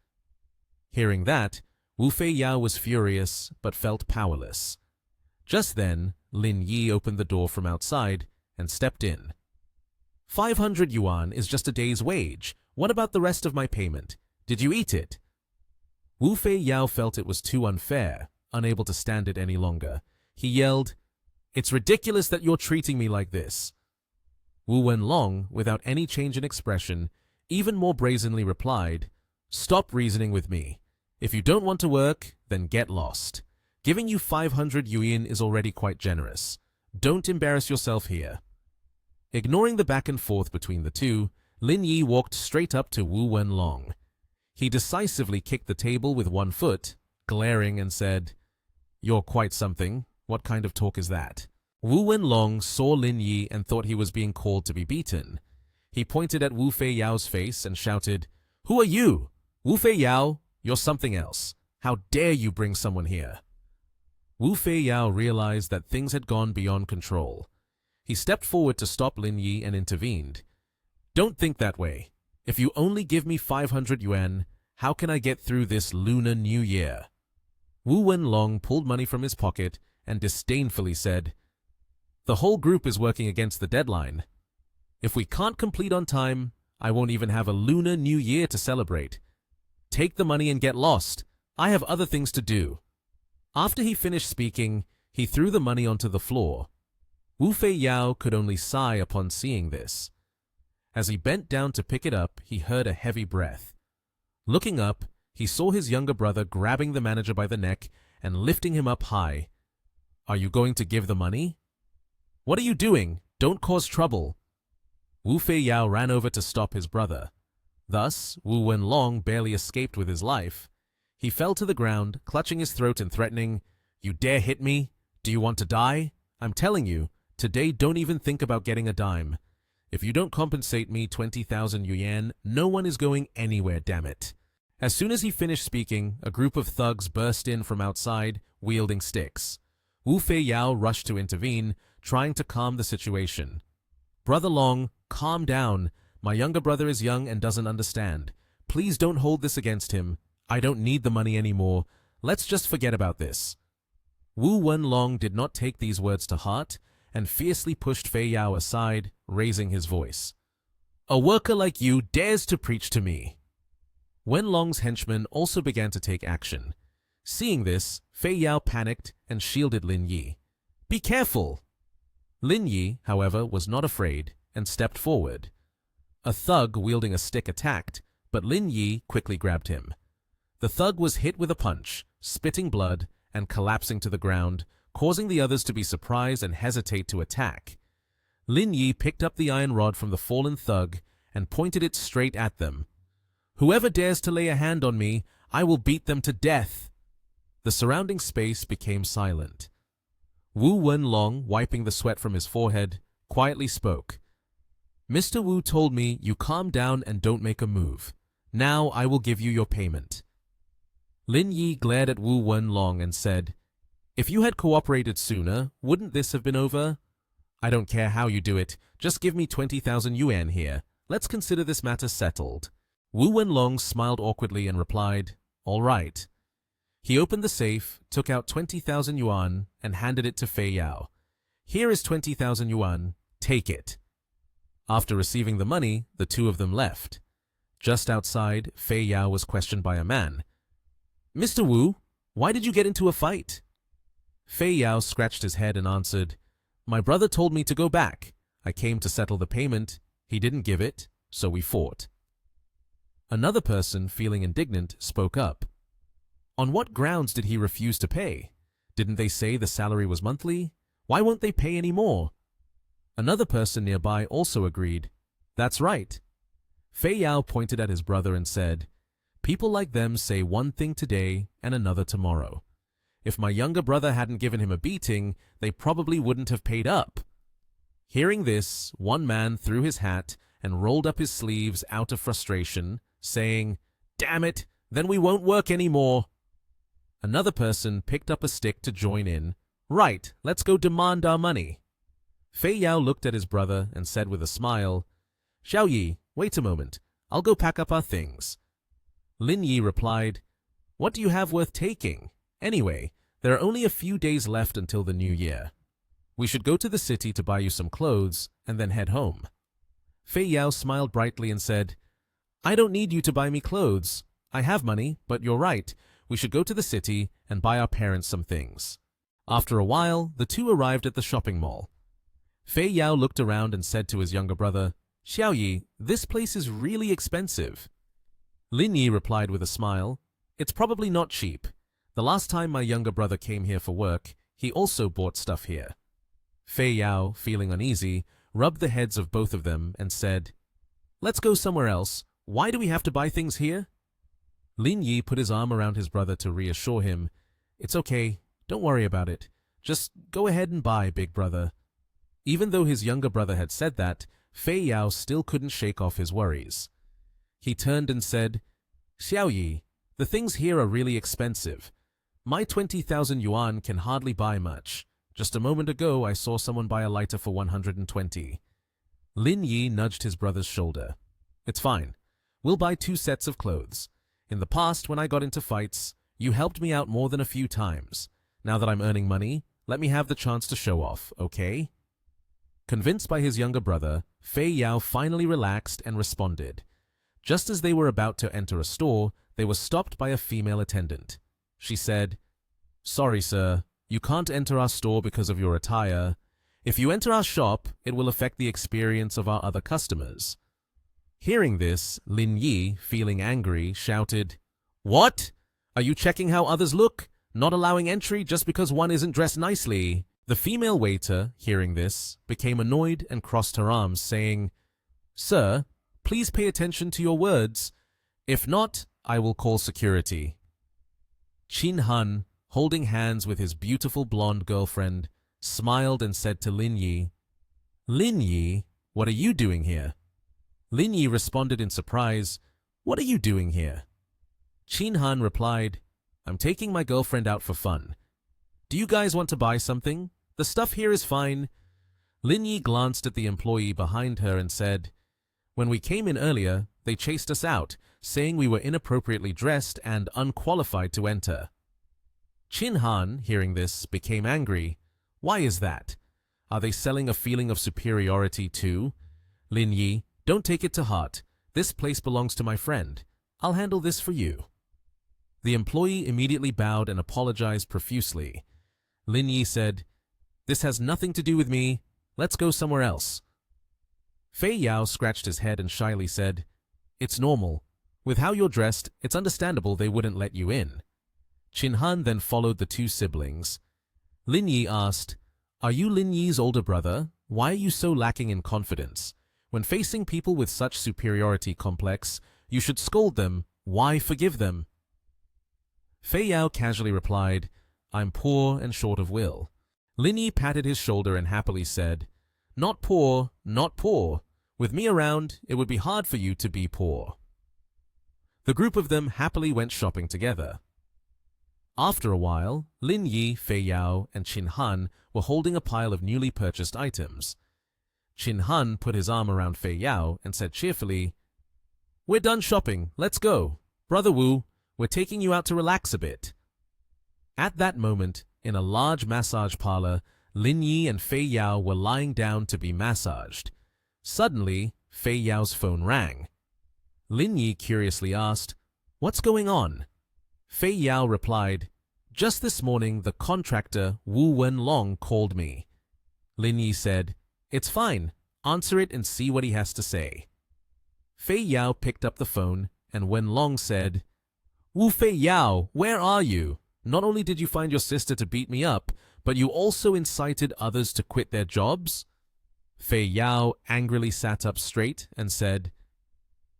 Hearing that, Wu Fei Yao was furious but felt powerless. Just then, Lin Yi opened the door from outside and stepped in. 500 yuan is just a day's wage. What about the rest of my payment? Did you eat it?" Wu Fei Yao felt it was too unfair, unable to stand it any longer. He yelled, "It's ridiculous that you're treating me like this." Wu Wenlong, without any change in expression, even more brazenly replied, "Stop reasoning with me. If you don't want to work, then get lost. Giving you 500 yuan is already quite generous. Don't embarrass yourself here." Ignoring the back and forth between the two, Lin Yi walked straight up to Wu Wenlong. He decisively kicked the table with one foot, glaring, and said, "You're quite something. What kind of talk is that?" Wu Wenlong saw Lin Yi and thought he was being called to be beaten. He pointed at Wu Fei Yao's face and shouted, "Who are you? Wu Fei Yao, you're something else. How dare you bring someone here?" Wu Fei Yao realized that things had gone beyond control. He stepped forward to stop Lin Yi and intervened. "Don't think that way. If you only give me 500 yuan, how can I get through this Lunar New Year?" Wu Wenlong pulled money from his pocket and disdainfully said, "The whole group is working against the deadline. If we can't complete on time, I won't even have a Lunar New Year to celebrate. Take the money and get lost. I have other things to do." After he finished speaking, he threw the money onto the floor. Wu Fei Yao could only sigh upon seeing this. As he bent down to pick it up, he heard a heavy breath. Looking up, he saw his younger brother grabbing the manager by the neck and lifting him up high. "Are you going to give the money?" "What are you doing? Don't cause trouble." Wu Fei Yao ran over to stop his brother. Thus, Wu Wenlong barely escaped with his life. He fell to the ground, clutching his throat and threatening, "You dare hit me? Do you want to die? I'm telling you, today don't even think about getting a dime. If you don't compensate me 20,000 yuan, no one is going anywhere, damn it." As soon as he finished speaking, a group of thugs burst in from outside, wielding sticks. Wu Fei Yao rushed to intervene, trying to calm the situation. "Brother Long, calm down. My younger brother is young and doesn't understand. Please don't hold this against him. I don't need the money anymore. Let's just forget about this." Wu Wenlong did not take these words to heart and fiercely pushed Fei Yao aside, raising his voice. "A worker like you dares to preach to me." Wenlong's henchmen also began to take action. Seeing this, Fei Yao panicked and shielded Lin Yi. "Be careful!" Lin Yi, however, was not afraid and stepped forward. A thug wielding a stick attacked, but Lin Yi quickly grabbed him. The thug was hit with a punch, spitting blood and collapsing to the ground, causing the others to be surprised and hesitate to attack. Lin Yi picked up the iron rod from the fallen thug and pointed it straight at them. "Whoever dares to lay a hand on me, I will beat them to death." The surrounding space became silent. Wu Wenlong, wiping the sweat from his forehead, quietly spoke. "Mr. Wu told me you calm down and don't make a move. Now I will give you your payment." Lin Yi glared at Wu Wenlong and said, "If you had cooperated sooner, wouldn't this have been over?" I don't care how you do it, just give me 20,000 yuan here. Let's consider this matter settled. Wu Wenlong smiled awkwardly and replied, all right. He opened the safe, took out 20,000 yuan, and handed it to Fei Yao. Here is 20,000 yuan, take it. After receiving the money, the two of them left. Just outside, Fei Yao was questioned by a man. Mr. Wu, why did you get into a fight? Fei Yao scratched his head and answered, my brother told me to go back. I came to settle the payment. He didn't give it, so we fought. Another person, feeling indignant, spoke up. On what grounds did he refuse to pay? Didn't they say the salary was monthly? Why won't they pay any more? Another person nearby also agreed. That's right. Fei Yao pointed at his brother and said, people like them say one thing today and another tomorrow. If my younger brother hadn't given him a beating, they probably wouldn't have paid up. Hearing this, one man threw his hat and rolled up his sleeves out of frustration, saying, damn it, then we won't work anymore. Another person picked up a stick to join in. Right, let's go demand our money. Fei Yao looked at his brother and said with a smile, Xiao Yi, wait a moment, I'll go pack up our things. Lin Yi replied, what do you have worth taking? Anyway, there are only a few days left until the new year. We should go to the city to buy you some clothes and then head home. Fei Yao smiled brightly and said, I don't need you to buy me clothes. I have money, but you're right. We should go to the city and buy our parents some things. After a while, the two arrived at the shopping mall. Fei Yao looked around and said to his younger brother, Xiao Yi, this place is really expensive. Lin Yi replied with a smile, it's probably not cheap. The last time my younger brother came here for work, he also bought stuff here. Fei Yao, feeling uneasy, rubbed the heads of both of them and said, let's go somewhere else. Why do we have to buy things here? Lin Yi put his arm around his brother to reassure him. It's okay. Don't worry about it. Just go ahead and buy, big brother. Even though his younger brother had said that, Fei Yao still couldn't shake off his worries. He turned and said, Xiao Yi, the things here are really expensive. My 20,000 yuan can hardly buy much. Just a moment ago, I saw someone buy a lighter for 120. Lin Yi nudged his brother's shoulder. It's fine. We'll buy 2 sets of clothes. In the past, when I got into fights, you helped me out more than a few times. Now that I'm earning money, let me have the chance to show off, okay? Convinced by his younger brother, Fei Yao finally relaxed and responded. Just as they were about to enter a store, they were stopped by a female attendant. She said, sorry, sir, you can't enter our store because of your attire. If you enter our shop, it will affect the experience of our other customers. Hearing this, Lin Yi, feeling angry, shouted, what? Are you checking how others look? Not allowing entry just because one isn't dressed nicely? The female waiter, hearing this, became annoyed and crossed her arms, saying, sir, please pay attention to your words. If not, I will call security. Qin Han, holding hands with his beautiful blonde girlfriend, smiled and said to Lin Yi, Lin Yi, what are you doing here? Lin Yi responded in surprise, what are you doing here? Qin Han replied, I'm taking my girlfriend out for fun. Do you guys want to buy something? The stuff here is fine. Lin Yi glanced at the employee behind her and said, when we came in earlier, they chased us out, saying we were inappropriately dressed and unqualified to enter. Qin Han, hearing this, became angry. Why is that? Are they selling a feeling of superiority too? Lin Yi, don't take it to heart. This place belongs to my friend. I'll handle this for you. The employee immediately bowed and apologized profusely. Lin Yi said, this has nothing to do with me. Let's go somewhere else. Fei Yao scratched his head and shyly said, it's normal. With how you're dressed, it's understandable they wouldn't let you in. Qin Han then followed the two siblings. Lin Yi asked, are you Lin Yi's older brother? Why are you so lacking in confidence? When facing people with such superiority complex, you should scold them. Why forgive them? Fei Yao casually replied, I'm poor and short of will. Lin Yi patted his shoulder and happily said, not poor, not poor. With me around, it would be hard for you to be poor. The group of them happily went shopping together. After a while, Lin Yi, Fei Yao, and Qin Han were holding a pile of newly purchased items. Qin Han put his arm around Fei Yao and said cheerfully, "We're done shopping, let's go. Brother Wu, we're taking you out to relax a bit." At that moment, in a large massage parlor, Lin Yi and Fei Yao were lying down to be massaged. Suddenly, Fei Yao's phone rang. Lin Yi curiously asked, "What's going on?" Fei Yao replied, "Just this morning, the contractor Wu Wenlong called me." Lin Yi said, "It's fine. Answer it and see what he has to say." Fei Yao picked up the phone, and Wenlong said, "Wu Fei Yao, where are you? Not only did you find your sister to beat me up, but you also incited others to quit their jobs?" Fei Yao angrily sat up straight and said,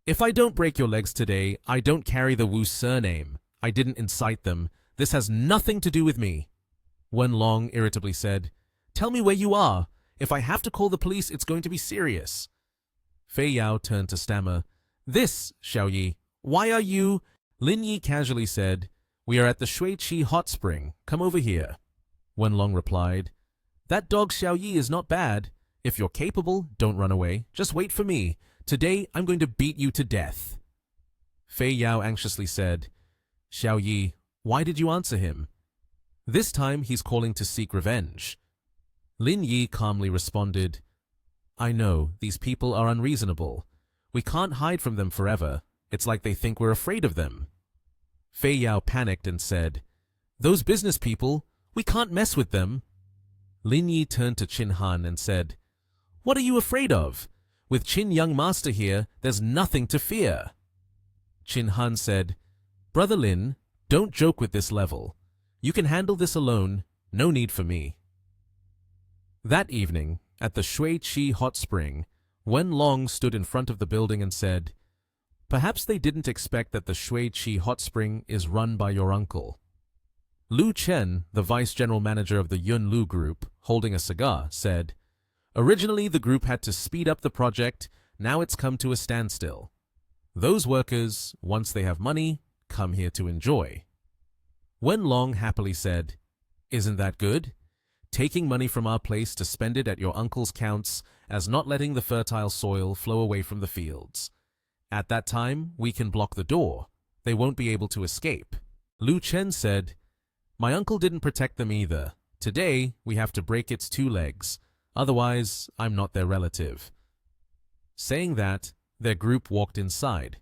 "If I don't break your legs today, I don't carry the Wu surname. I didn't incite them. This has nothing to do with me." Wenlong irritably said, "Tell me where you are. If I have to call the police, it's going to be serious." Fei Yao turned to stammer, "This, Xiao Yi. Why are you—" Lin Yi casually said, "We are at the Shui-Chi hot spring. Come over here." Wenlong replied, "That dog Xiao Yi is not bad. If you're capable, don't run away. Just wait for me. Today, I'm going to beat you to death." Fei Yao anxiously said, "Xiao Yi, why did you answer him? This time he's calling to seek revenge." Lin Yi calmly responded, "I know, these people are unreasonable. We can't hide from them forever. It's like they think we're afraid of them." Fei Yao panicked and said, "Those business people, we can't mess with them." Lin Yi turned to Qin Han and said, "What are you afraid of? With Qin Young Master here, there's nothing to fear." Qin Han said, "Brother Lin, don't joke with this level. You can handle this alone, no need for me." That evening, at the Shui-Chi hot spring, Wenlong stood in front of the building and said, "Perhaps they didn't expect that the Shui-Chi hot spring is run by your uncle." Lu Chen, the vice general manager of the Yun Lu group, holding a cigar, said, "Originally the group had to speed up the project, now it's come to a standstill. Those workers, once they have money, come here to enjoy." Wenlong happily said, "Isn't that good? Taking money from our place to spend it at your uncle's counts as not letting the fertile soil flow away from the fields. At that time, we can block the door. They won't be able to escape." Lu Chen said, "My uncle didn't protect them either. Today, we have to break its 2 legs. Otherwise, I'm not their relative." Saying that, their group walked inside.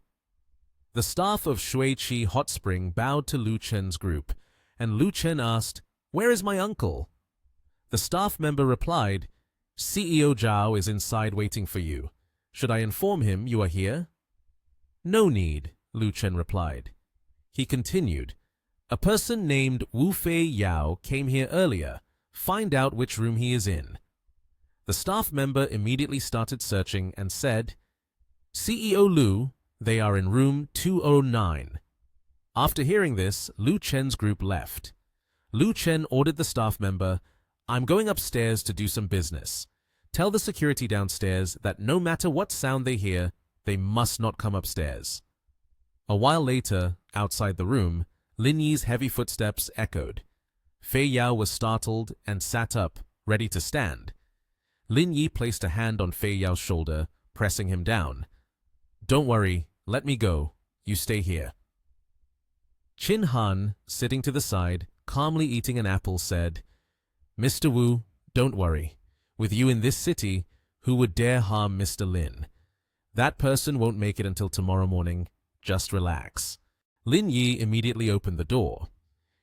The staff of Shui-Chi Hot Spring bowed to Lu Chen's group, and Lu Chen asked, "Where is my uncle?" The staff member replied, "CEO Zhao is inside waiting for you. Should I inform him you are here?" "No need," Lu Chen replied. He continued, "A person named Wu Fei Yao came here earlier. Find out which room he is in." The staff member immediately started searching and said, "CEO Lu, they are in room 209. After hearing this, Lu Chen's group left. Lu Chen ordered the staff member, "I'm going upstairs to do some business. Tell the security downstairs that no matter what sound they hear, they must not come upstairs." A while later, outside the room, Lin Yi's heavy footsteps echoed. Fei Yao was startled and sat up, ready to stand. Lin Yi placed a hand on Fei Yao's shoulder, pressing him down. "Don't worry, let me go. You stay here." Qin Han, sitting to the side, calmly eating an apple, said, "Mr. Wu, don't worry. With you in this city, who would dare harm Mr. Lin? That person won't make it until tomorrow morning. Just relax." Lin Yi immediately opened the door.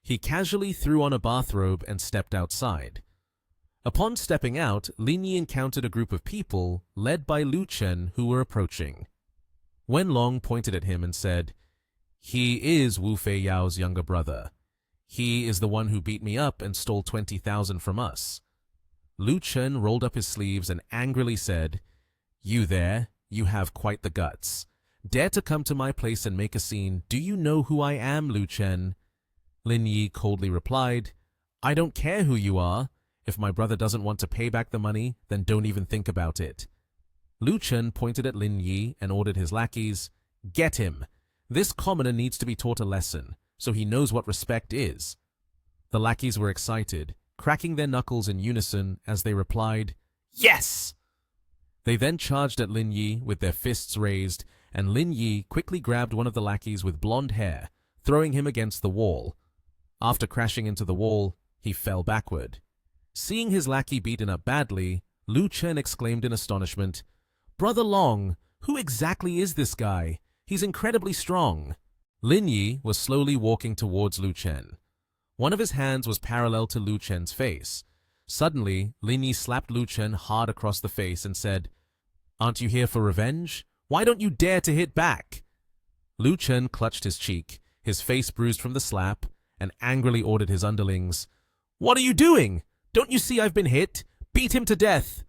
He casually threw on a bathrobe and stepped outside. Upon stepping out, Lin Yi encountered a group of people led by Lu Chen who were approaching. Wenlong pointed at him and said, "He is Wu Fei Yao's younger brother. He is the one who beat me up and stole 20,000 from us." Lu Chen rolled up his sleeves and angrily said, "You there, you have quite the guts. Dare to come to my place and make a scene. Do you know who I am, Lu Chen?" Lin Yi coldly replied, "I don't care who you are. If my brother doesn't want to pay back the money, then don't even think about it." Lu Chen pointed at Lin Yi and ordered his lackeys, "Get him! This commoner needs to be taught a lesson, so he knows what respect is. The lackeys were excited, cracking their knuckles in unison as they replied, "Yes!" They then charged at Lin Yi with their fists raised, and Lin Yi quickly grabbed one of the lackeys with blonde hair, throwing him against the wall. After crashing into the wall, he fell backward. Seeing his lackey beaten up badly, Lu Chen exclaimed in astonishment, "Brother Long, who exactly is this guy? He's incredibly strong." Lin Yi was slowly walking towards Lu Chen. One of his hands was parallel to Lu Chen's face. Suddenly, Lin Yi slapped Lu Chen hard across the face and said, "Aren't you here for revenge? Why don't you dare to hit back?" Lu Chen clutched his cheek, his face bruised from the slap, and angrily ordered his underlings, "What are you doing? Don't you see I've been hit? Beat him to death!"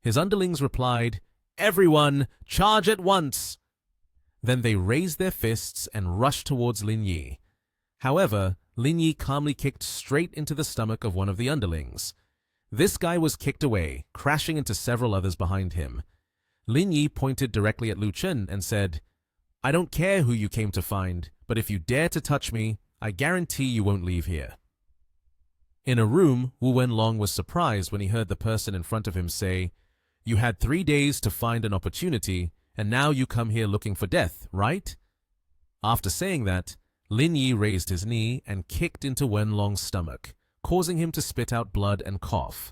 His underlings replied, "Everyone, charge at once!" Then they raised their fists and rushed towards Lin Yi. However, Lin Yi calmly kicked straight into the stomach of one of the underlings. This guy was kicked away, crashing into several others behind him. Lin Yi pointed directly at Lu Chen and said, "I don't care who you came to find, but if you dare to touch me, I guarantee you won't leave here." In a room, Wu Wenlong was surprised when he heard the person in front of him say, "You had 3 days to find an opportunity, and now you come here looking for death, right?" After saying that, Lin Yi raised his knee and kicked into Wenlong's stomach, causing him to spit out blood and cough.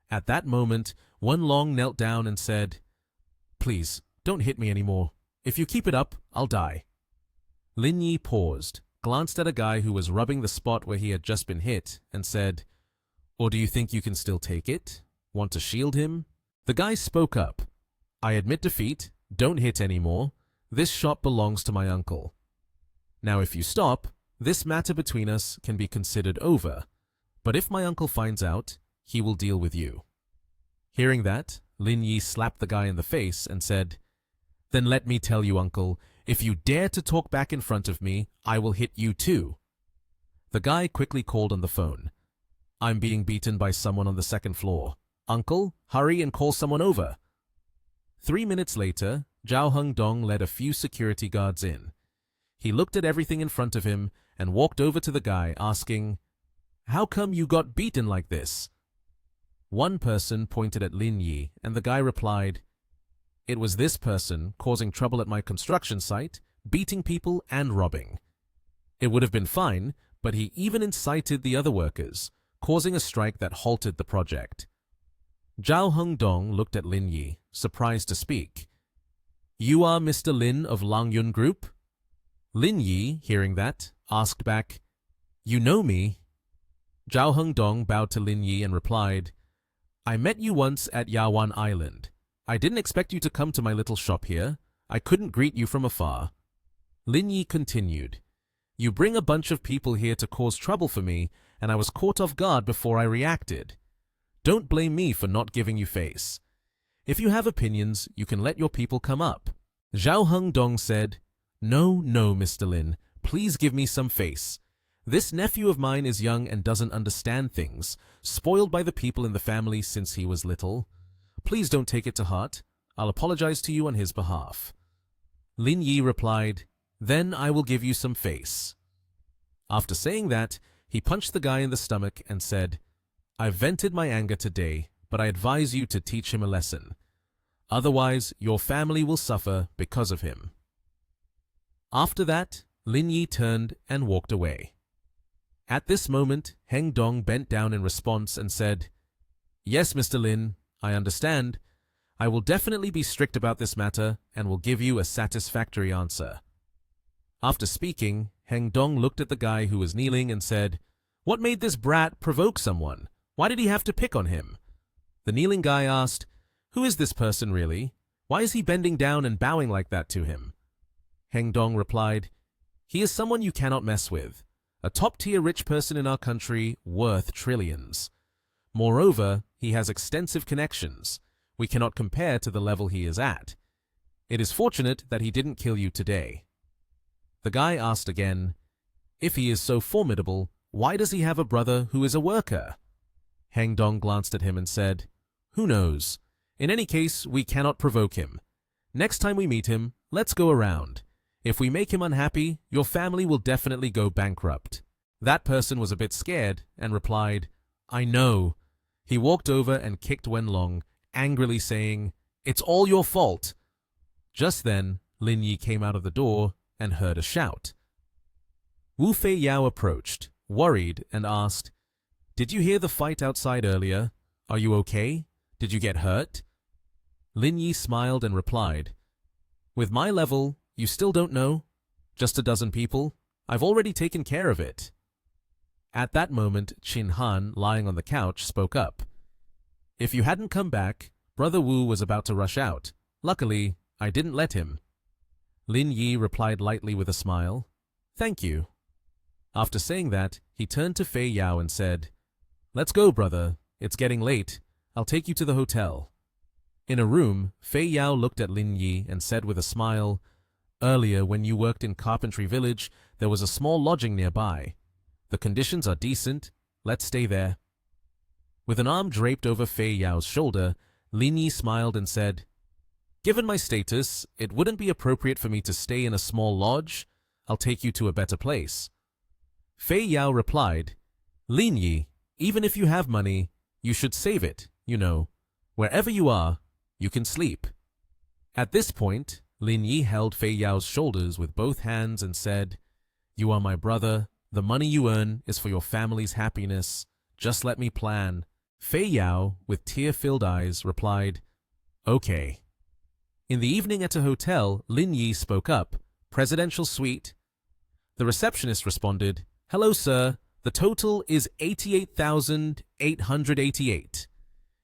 At that moment, Wenlong knelt down and said, "Please, don't hit me anymore. If you keep it up, I'll die." Lin Yi paused, glanced at a guy who was rubbing the spot where he had just been hit, and said, "Or do you think you can still take it? Want to shield him?" The guy spoke up, "I admit defeat. Don't hit anymore. This shop belongs to my uncle. Now if you stop, this matter between us can be considered over. But if my uncle finds out, he will deal with you." Hearing that, Lin Yi slapped the guy in the face and said, "Then let me tell you, uncle, if you dare to talk back in front of me, I will hit you too." The guy quickly called on the phone. "I'm being beaten by someone on the second floor. Uncle, hurry and call someone over." 3 minutes later, Zhao Hengdong led a few security guards in. He looked at everything in front of him and walked over to the guy, asking, "How come you got beaten like this?" One person pointed at Lin Yi, and the guy replied, "It was this person causing trouble at my construction site, beating people and robbing. It would have been fine, but he even incited the other workers, causing a strike that halted the project." Zhao Hengdong looked at Lin Yi, surprised to speak. "You are Mr. Lin of Langyun Group?" Lin Yi, hearing that, asked back, "You know me?" Zhao Hengdong bowed to Lin Yi and replied, "I met you once at Yawan Island. I didn't expect you to come to my little shop here. I couldn't greet you from afar." Lin Yi continued, "You bring a bunch of people here to cause trouble for me, and I was caught off guard before I reacted. Don't blame me for not giving you face. If you have opinions, you can let your people come up." Zhao Hengdong said, No, Mr. Lin, please give me some face. This nephew of mine is young and doesn't understand things, spoiled by the people in the family since he was little. Please don't take it to heart. I'll apologize to you on his behalf." Lin Yi replied, "Then I will give you some face." After saying that, he punched the guy in the stomach and said, "I've vented my anger today, but I advise you to teach him a lesson. Otherwise, your family will suffer because of him." After that, Lin Yi turned and walked away. At this moment, Heng Dong bent down in response and said, "Yes, Mr. Lin, I understand. I will definitely be strict about this matter and will give you a satisfactory answer." After speaking, Heng Dong looked at the guy who was kneeling and said, "What made this brat provoke someone? Why did he have to pick on him?" The kneeling guy asked, "Who is this person really? Why is he bending down and bowing like that to him?" Heng Dong replied, "He is someone you cannot mess with. A top-tier rich person in our country worth trillions. Moreover, he has extensive connections. We cannot compare to the level he is at. It is fortunate that he didn't kill you today." The guy asked again, "If he is so formidable, why does he have a brother who is a worker?" Heng Dong glanced at him and said, "Who knows? In any case, we cannot provoke him. Next time we meet him, let's go around. If we make him unhappy, your family will definitely go bankrupt." That person was a bit scared and replied, I know. He walked over and kicked Wenlong, angrily saying, It's all your fault. Just then, Lin Yi came out of the door and heard a shout. Wu Fei Yao approached, worried, and asked, Did you hear the fight outside earlier? Are you okay? Did you get hurt? Lin Yi smiled and replied, With my level, you still don't know? Just a dozen people? I've already taken care of it. At that moment, Qin Han, lying on the couch, spoke up. If you hadn't come back, Brother Wu was about to rush out. Luckily, I didn't let him. Lin Yi replied lightly with a smile, Thank you. After saying that, he turned to Fei Yao and said, Let's go, brother. It's getting late. I'll take you to the hotel. In a room, Fei Yao looked at Lin Yi and said with a smile, Earlier, when you worked in Carpentry Village, there was a small lodging nearby. The conditions are decent. Let's stay there. With an arm draped over Fei Yao's shoulder, Lin Yi smiled and said, Given my status, it wouldn't be appropriate for me to stay in a small lodge. I'll take you to a better place. Fei Yao replied, Lin Yi, even if you have money, you should save it, you know. Wherever you are, you can sleep. At this point, Lin Yi held Fei Yao's shoulders with both hands and said, You are my brother. The money you earn is for your family's happiness. Just let me plan. Fei Yao, with tear-filled eyes, replied, Okay. In the evening at a hotel, Lin Yi spoke up, Presidential suite. The receptionist responded, Hello, sir. The total is 88,888.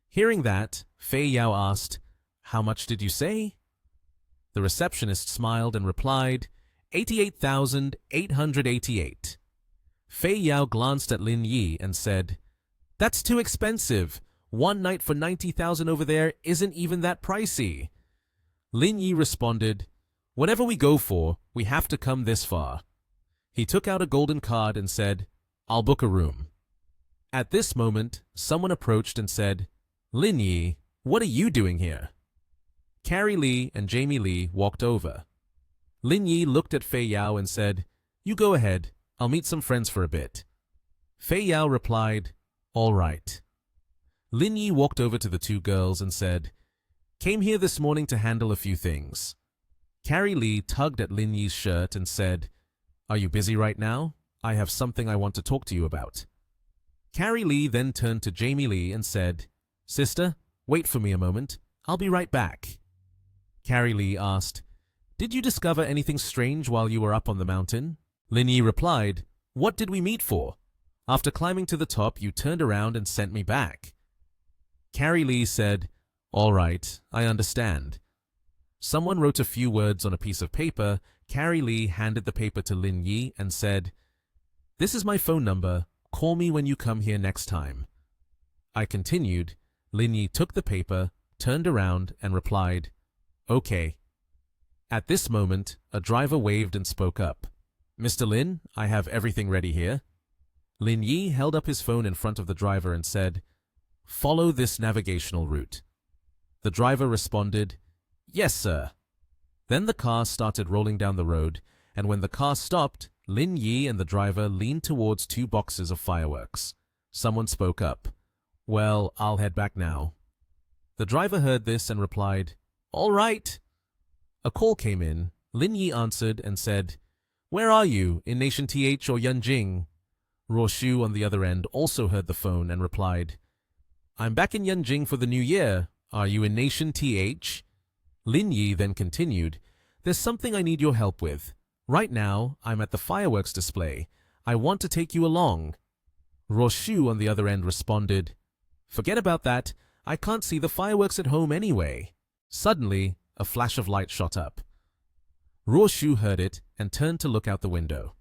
Hearing that, Fei Yao asked, How much did you say? The receptionist smiled and replied, 88,888. Fei Yao glanced at Lin Yi and said, That's too expensive. One night for 90,000 over there isn't even that pricey. Lin Yi responded, Whatever we go for, we have to come this far. He took out a golden card and said, I'll book a room. At this moment, someone approached and said, Lin Yi, what are you doing here? Carrie Lee and Jamie Lee walked over. Lin Yi looked at Fei Yao and said, You go ahead. I'll meet some friends for a bit. Fei Yao replied, All right. Lin Yi walked over to the two girls and said, Came here this morning to handle a few things. Carrie Lee tugged at Lin Yi's shirt and said, Are you busy right now? I have something I want to talk to you about. Carrie Lee then turned to Jamie Lee and said, Sister, wait for me a moment. I'll be right back. Carrie Lee asked, Did you discover anything strange while you were up on the mountain? Lin Yi replied, What did we meet for? After climbing to the top, you turned around and sent me back. Carrie Lee said, All right, I understand. Someone wrote a few words on a piece of paper. Carrie Lee handed the paper to Lin Yi and said, This is my phone number. Call me when you come here next time. I continued. Lin Yi took the paper, turned around, and replied, Okay. At this moment, a driver waved and spoke up. Mr. Lin, I have everything ready here. Lin Yi held up his phone in front of the driver and said, Follow this navigational route. The driver responded, Yes, sir. Then the car started rolling down the road, and when the car stopped, Lin Yi and the driver leaned towards two boxes of fireworks. Someone spoke up. Well, I'll head back now. The driver heard this and replied, All right. A call came in. Lin Yi answered and said, Where are you, in Nation TH or Yanjing? Roshu on the other end also heard the phone and replied, I'm back in Yanjing for the new year. Are you in Nation TH? Lin Yi then continued, There's something I need your help with. Right now, I'm at the fireworks display. I want to take you along. Roshu on the other end responded, Forget about that. I can't see the fireworks at home anyway. Suddenly, a flash of light shot up. Roshu heard it and turned to look out the window.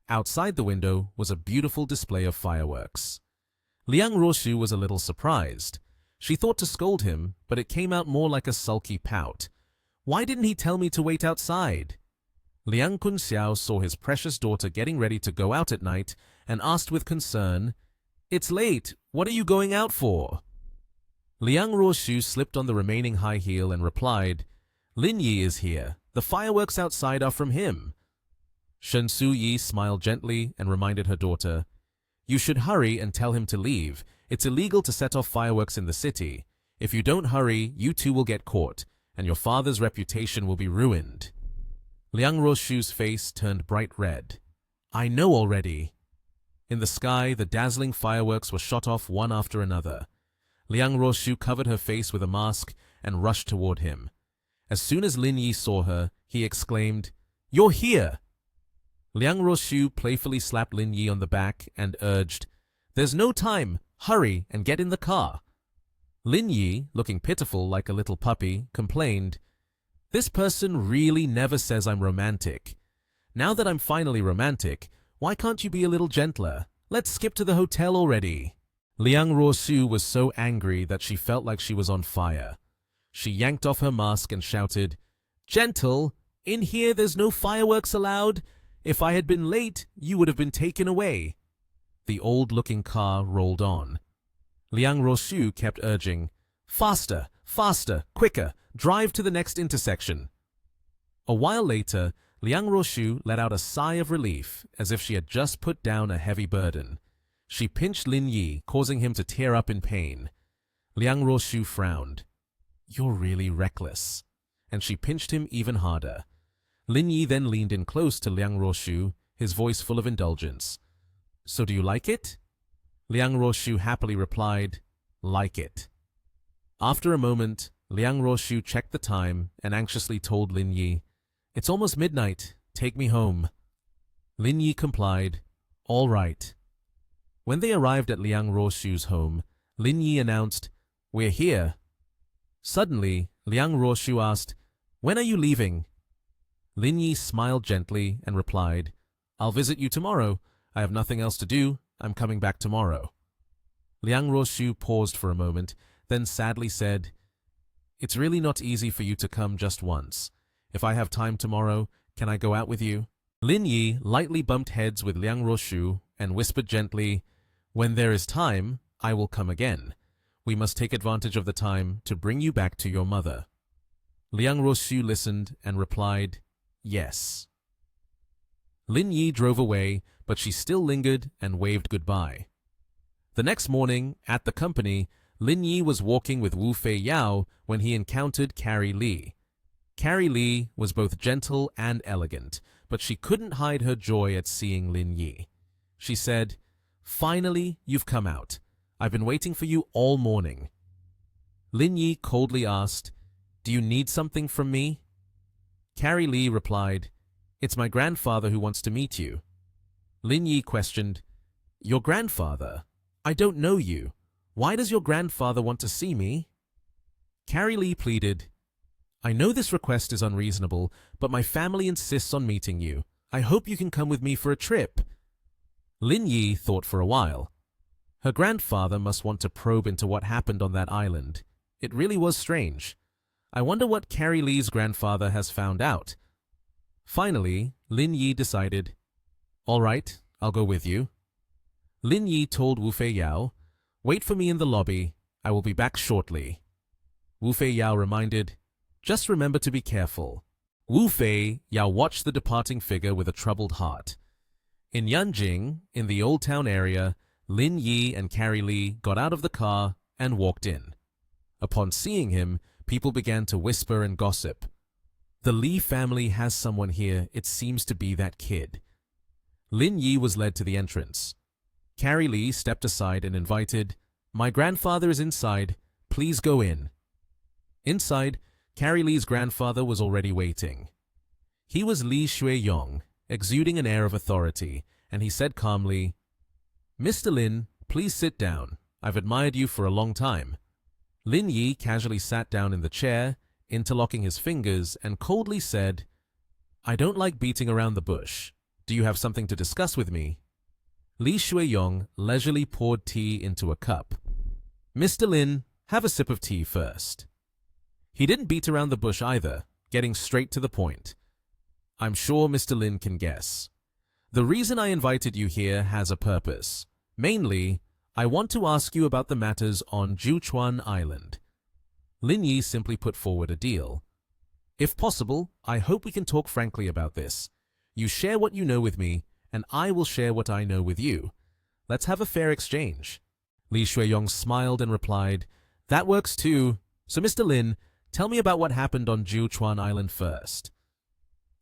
Outside the window was a beautiful display of fireworks. Liang Roshu was a little surprised. She thought to scold him, but it came out more like a sulky pout. Why didn't he tell me to wait outside? Liang Kunxiao saw his precious daughter getting ready to go out at night and asked with concern, It's late. What are you going out for? Liang Roshu slipped on the remaining high heel and replied, Lin Yi is here. The fireworks outside are from him. Shen Su-yi smiled gently and reminded her daughter, "You should hurry and tell him to leave. It's illegal to set off fireworks in the city. If you don't hurry, you too will get caught, and your father's reputation will be ruined." Liang Roshu's face turned bright red. "I know already." In the sky, the dazzling fireworks were shot off one after another. Liang Roshu covered her face with a mask and rushed toward him. As soon as Lin Yi saw her, he exclaimed, "You're here!" Liang Roshu playfully slapped Lin Yi on the back and urged, "There's no time! Hurry and get in the car!" Lin Yi, looking pitiful like a little puppy, complained, "This person really never says I'm romantic. Now that I'm finally romantic, why can't you be a little gentler? Let's skip to the hotel already." Liang Roshu was so angry that she felt like she was on fire. She yanked off her mask and shouted, "Gentle, in here there's no fireworks allowed. If I had been late, you would have been taken away." The old-looking car rolled on. Liang Roshu kept urging, "Faster, faster, quicker, drive to the next intersection." A while later, Liang Roshu let out a sigh of relief, as if she had just put down a heavy burden. She pinched Lin Yi, causing him to tear up in pain. Liang Roshu frowned. "You're really reckless." And she pinched him even harder. Lin Yi then leaned in close to Liang Roshu, his voice full of indulgence. "So do you like it?" Liang Roshu happily replied, "Like it." After a moment, Liang Roshu checked the time and anxiously told Lin Yi, "It's almost midnight. Take me home." Lin Yi complied, "All right." When they arrived at Liang Roshu's home, Lin Yi announced, "We're here." Suddenly, Liang Roshu asked, "When are you leaving?" Lin Yi smiled gently and replied, "I'll visit you tomorrow. I have nothing else to do. I'm coming back tomorrow." Liang Roshu paused for a moment, then sadly said, "It's really not easy for you to come just once. If I have time tomorrow, can I go out with you?" Lin Yi lightly bumped heads with Liang Roshu and whispered gently, "When there is time, I will come again. We must take advantage of the time to bring you back to your mother." Liang Roshu listened and replied, "Yes." Lin Yi drove away, but she still lingered and waved goodbye. The next morning, at the company, Lin Yi was walking with Wu Fei Yao when he encountered Carrie Li. Carrie Li was both gentle and elegant, but she couldn't hide her joy at seeing Lin Yi. She said, "Finally, you've come out. I've been waiting for you all morning." Lin Yi coldly asked, "Do you need something from me?" Carrie Li replied, "It's my grandfather who wants to meet you." Lin Yi questioned, "Your grandfather? I don't know you. Why does your grandfather want to see me?" Carrie Li pleaded, "I know this request is unreasonable, but my family insists on meeting you. I hope you can come with me for a trip." Lin Yi thought for a while. Her grandfather must want to probe into what happened on that island. It really was strange. I wonder what Carrie Li's grandfather has found out. Finally, Lin Yi decided, "All right, I'll go with you." Lin Yi told Wu Fei Yao, "Wait for me in the lobby. I will be back shortly." Wu Fei Yao reminded, "Just remember to be careful." Wu Fei Yao watched the departing figure with a troubled heart. In Yanjing, in the Old Town area, Lin Yi and Carrie Li got out of the car and walked in. Upon seeing him, people began to whisper and gossip. "The Li family has someone here. It seems to be that kid." Lin Yi was led to the entrance. Carrie Li stepped aside and invited, "My grandfather is inside. Please go in." Inside, Carrie Li's grandfather was already waiting. He was Li Shui-yong, exuding an air of authority, and he said calmly, "Mr. Lin, please sit down. I've admired you for a long time." Lin Yi casually sat down in the chair, interlocking his fingers, and coldly said, "I don't like beating around the bush. Do you have something to discuss with me?" Li Shui-yong leisurely poured tea into a cup. "Mr. Lin, have a sip of tea first." He didn't beat around the bush either, getting straight to the point. "I'm sure Mr. Lin can guess. The reason I invited you here has a purpose. Mainly, I want to ask you about the matters on Juchuan Island." Lin Yi simply put forward a deal. "If possible, I hope we can talk frankly about this. You share what you know with me, and I will share what I know with you. Let's have a fair exchange." Li Shuiyong smiled and replied, "That works too. So Mr. Lin, tell me about what happened on Jiuquan Island first."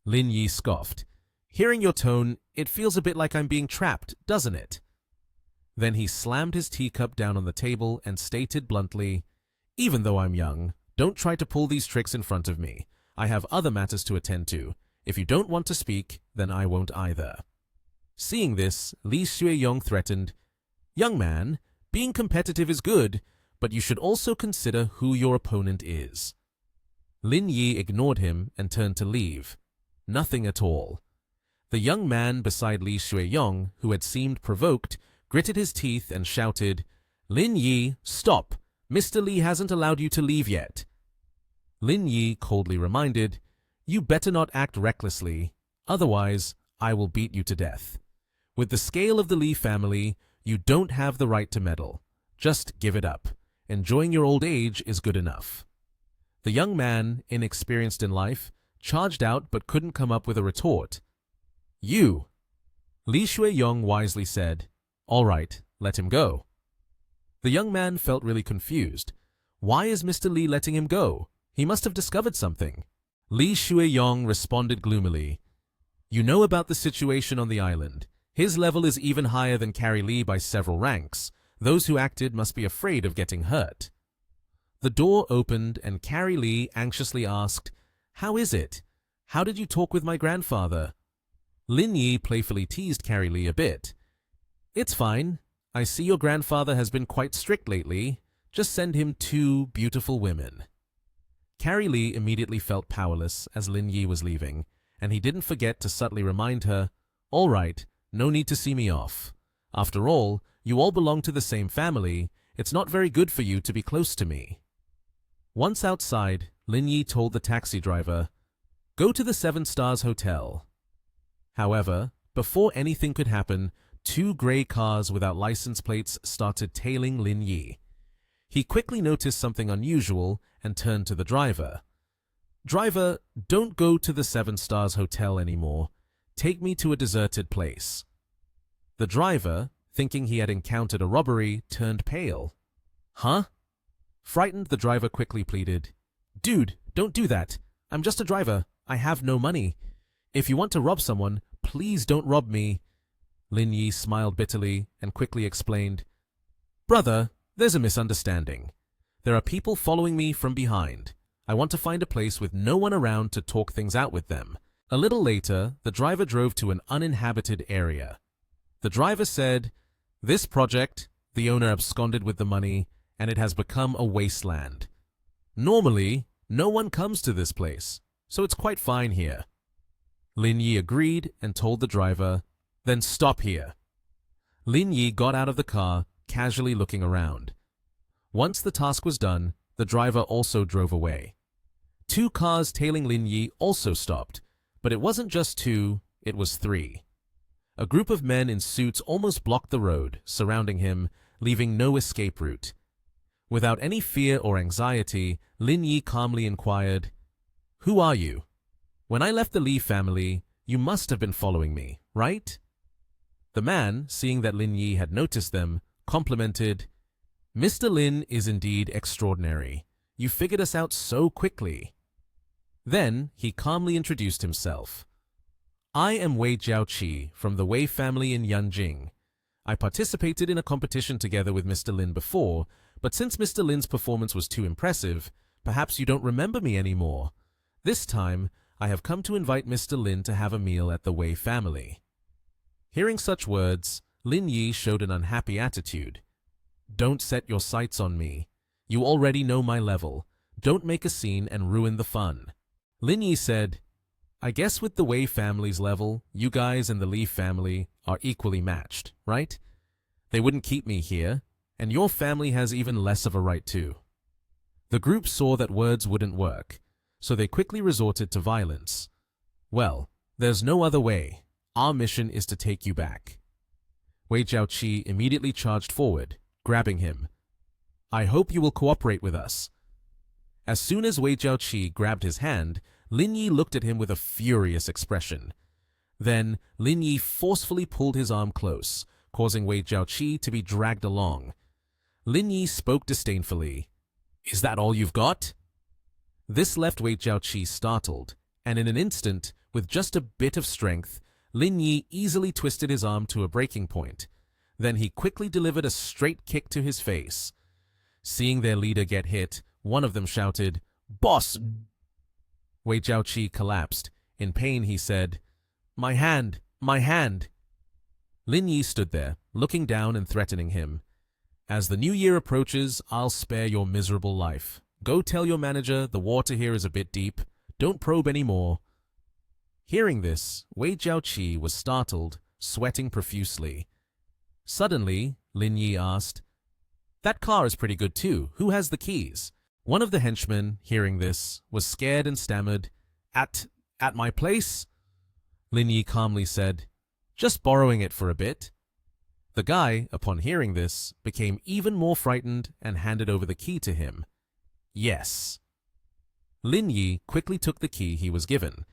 Lin Yi scoffed. "Hearing your tone, it feels a bit like I'm being trapped, doesn't it?" Then he slammed his teacup down on the table and stated bluntly, "Even though I'm young, don't try to pull these tricks in front of me. I have other matters to attend to. If you don't want to speak, then I won't either." Seeing this, Li Shuiyong threatened, "Young man, being competitive is good, but you should also consider who your opponent is." Lin Yi ignored him and turned to leave. Nothing at all. The young man beside Li Shuiyong, who had seemed provoked, gritted his teeth and shouted, "Lin Yi, stop! Mr. Li hasn't allowed you to leave yet." Lin Yi coldly reminded, "You better not act recklessly, otherwise I will beat you to death. With the scale of the Li family, you don't have the right to meddle. Just give it up. Enjoying your old age is good enough." The young man, inexperienced in life, charged out but couldn't come up with a retort. "You!" Li Shuiyong wisely said, "All right, let him go." The young man felt really confused. Why is Mr. Li letting him go? He must have discovered something. Li Shuiyong responded gloomily, "You know about the situation on the island. His level is even higher than Carrie Li by several ranks. Those who acted must be afraid of getting hurt." The door opened and Carrie Li anxiously asked, "How is it? How did you talk with my grandfather?" Lin Yi playfully teased Carrie Li a bit. "It's fine. I see your grandfather has been quite strict lately. Just send him 2 beautiful women." Carrie Li immediately felt powerless as Lin Yi was leaving, and he didn't forget to subtly remind her, "All right, no need to see me off. After all, you all belong to the same family. It's not very good for you to be close to me." Once outside, Lin Yi told the taxi driver, "Go to the 7 Stars Hotel." However, before anything could happen, 2 gray cars without license plates started tailing Lin Yi. He quickly noticed something unusual and turned to the driver. "Driver, don't go to the 7 Stars Hotel anymore. Take me to a deserted place." The driver, thinking he had encountered a robbery, turned pale. "Huh?" Frightened, the driver quickly pleaded, "Dude, don't do that. I'm just a driver. I have no money. If you want to rob someone, please don't rob me." Lin Yi smiled bitterly and quickly explained, "Brother, there's a misunderstanding. There are people following me from behind. I want to find a place with no one around to talk things out with them." A little later, the driver drove to an uninhabited area. The driver said, "This project, the owner absconded with the money, and it has become a wasteland. Normally, no one comes to this place, so it's quite fine here." Lin Yi agreed and told the driver, "Then stop here." Lin Yi got out of the car, casually looking around. Once the task was done, the driver also drove away. 2 cars tailing Lin Yi also stopped, but it wasn't just 2, it was 3. A group of men in suits almost blocked the road, surrounding him, leaving no escape route. Without any fear or anxiety, Lin Yi calmly inquired, "Who are you? When I left the Li family, you must have been following me, right?" The man, seeing that Lin Yi had noticed them, complimented, "Mr. Lin is indeed extraordinary. You figured us out so quickly." Then he calmly introduced himself. "I am Wei Jiaoqi from the Wei family in Yanjing. I participated in a competition together with Mr. Lin before, but since Mr. Lin's performance was too impressive, perhaps you don't remember me anymore. This time, I have come to invite Mr. Lin to have a meal at the Wei family." Hearing such words, Lin Yi showed an unhappy attitude. "Don't set your sights on me. You already know my level. Don't make a scene and ruin the fun." Lin Yi said, "I guess with the Wei family's level, you guys and the Li family are equally matched, right? They wouldn't keep me here, and your family has even less of a right to." The group saw that words wouldn't work, so they quickly resorted to violence. "Well, there's no other way. Our mission is to take you back." Wei Jiaoqi immediately charged forward, grabbing him. "I hope you will cooperate with us." As soon as Wei Jiaoqi grabbed his hand, Lin Yi looked at him with a furious expression. Then Lin Yi forcefully pulled his arm close, causing Wei Jiaoqi to be dragged along. Lin Yi spoke disdainfully. "Is that all you've got?" This left Wei Jiaoqi startled, and in an instant, with just a bit of strength, Lin Yi easily twisted his arm to a breaking point. Then he quickly delivered a straight kick to his face. Seeing their leader get hit, one of them shouted, "Boss!" Wei Jiaoqi collapsed. In pain, he said, "My hand! My hand!" Lin Yi stood there, looking down and threatening him. "As the new year approaches, I'll spare your miserable life. Go tell your manager the water here is a bit deep. Don't probe anymore." Hearing this, Wei Jiaoqi was startled, sweating profusely. Suddenly, Lin Yi asked, "That car is pretty good too. Who has the keys?" One of the henchmen, hearing this, was scared and stammered, At my place?" Lin Yi calmly said, "Just borrowing it for a bit." The guy, upon hearing this, became even more frightened and handed over the key to him. "Yes." Lin Yi quickly took the key he was given.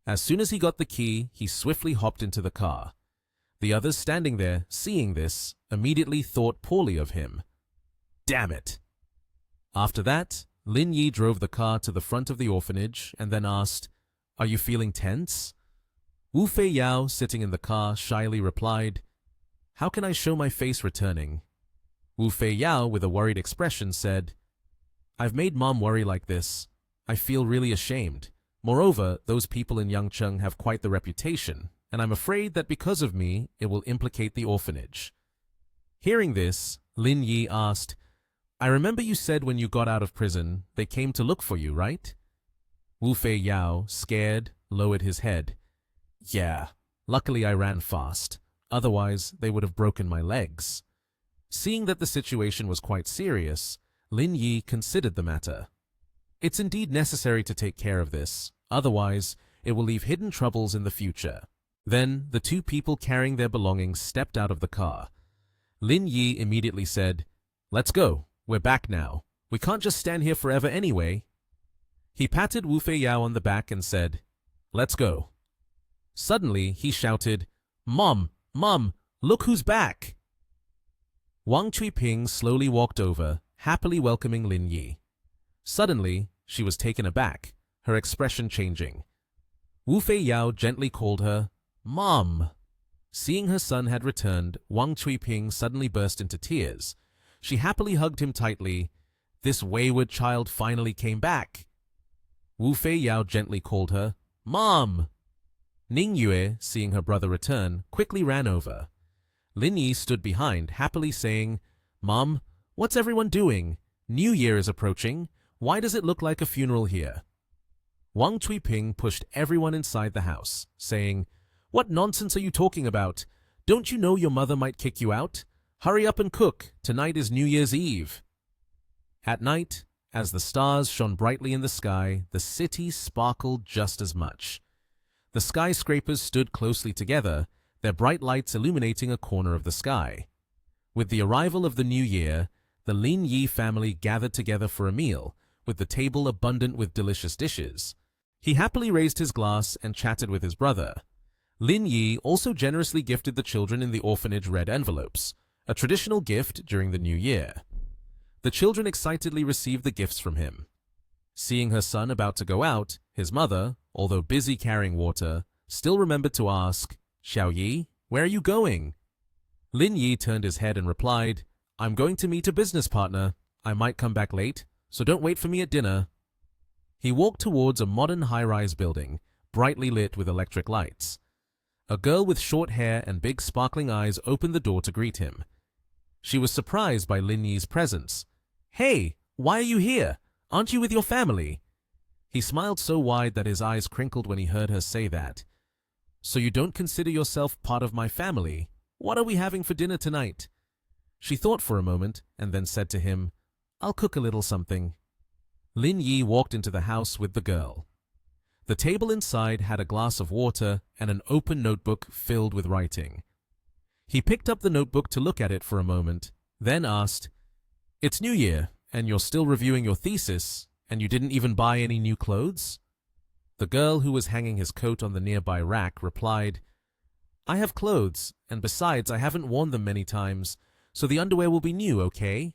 As soon as he got the key, he swiftly hopped into the car. The others standing there, seeing this, immediately thought poorly of him. Damn it! After that, Lin Yi drove the car to the front of the orphanage and then asked, "Are you feeling tense?" Wu Fei Yao, sitting in the car, shyly replied, "How can I show my face returning?" Wu Fei Yao, with a worried expression, said, "I've made Mom worry like this. I feel really ashamed. Moreover, those people in Yangcheng have quite the reputation, and I'm afraid that because of me, it will implicate the orphanage." Hearing this, Lin Yi asked, "I remember you said when you got out of prison, they came to look for you, right?" Wu Fei Yao, scared, lowered his head. "Yeah, luckily I ran fast. Otherwise, they would have broken my legs." Seeing that the situation was quite serious, Lin Yi considered the matter. It's indeed necessary to take care of this, otherwise it will leave hidden troubles in the future. Then the two people carrying their belongings stepped out of the car. Lin Yi immediately said, "Let's go. We're back now. We can't just stand here forever anyway." He patted Wu Fei Yao on the back and said, "Let's go." Suddenly, he shouted, "Mom! Mom! Look who's back!" Wang Chuiping slowly walked over, happily welcoming Lin Yi. Suddenly, she was taken aback, her expression changing. Wu Fei Yao gently called her, "Mom!" Seeing her son had returned, Wang Chuiping suddenly burst into tears. She happily hugged him tightly. This wayward child finally came back. Wu Fei Yao gently called her, "Mom!" Ning Yue, seeing her brother return, quickly ran over. Lin Yi stood behind, happily saying, "Mom, what's everyone doing? New Year is approaching. Why does it look like a funeral here?" Wang Chuiping pushed everyone inside the house, saying, "What nonsense are you talking about? Don't you know your mother might kick you out? Hurry up and cook. Tonight is New Year's Eve." At night, as the stars shone brightly in the sky, the city sparkled just as much. The skyscrapers stood closely together, their bright lights illuminating a corner of the sky. With the arrival of the new year, the Lin Yi family gathered together for a meal, with the table abundant with delicious dishes. He happily raised his glass and chatted with his brother. Lin Yi also generously gifted the children in the orphanage red envelopes, a traditional gift during the new year. The children excitedly received the gifts from him. Seeing her son about to go out, his mother, although busy carrying water, still remembered to ask, "Xiao Yi, where are you going?" Lin Yi turned his head and replied, "I'm going to meet a business partner. I might come back late, so don't wait for me at dinner." He walked towards a modern high-rise building, brightly lit with electric lights. A girl with short hair and big sparkling eyes opened the door to greet him. She was surprised by Lin Yi's presence. "Hey, why are you here? Aren't you with your family?" He smiled so wide that his eyes crinkled when he heard her say that. "So you don't consider yourself part of my family? What are we having for dinner tonight?" She thought for a moment and then said to him, "I'll cook a little something." Lin Yi walked into the house with the girl. The table inside had a glass of water and an open notebook filled with writing. He picked up the notebook to look at it for a moment, then asked, "It's New Year, and you're still reviewing your thesis, and you didn't even buy any new clothes?" The girl who was hanging his coat on the nearby rack replied, "I have clothes, and besides I haven't worn them many times, so the underwear will be new, okay?"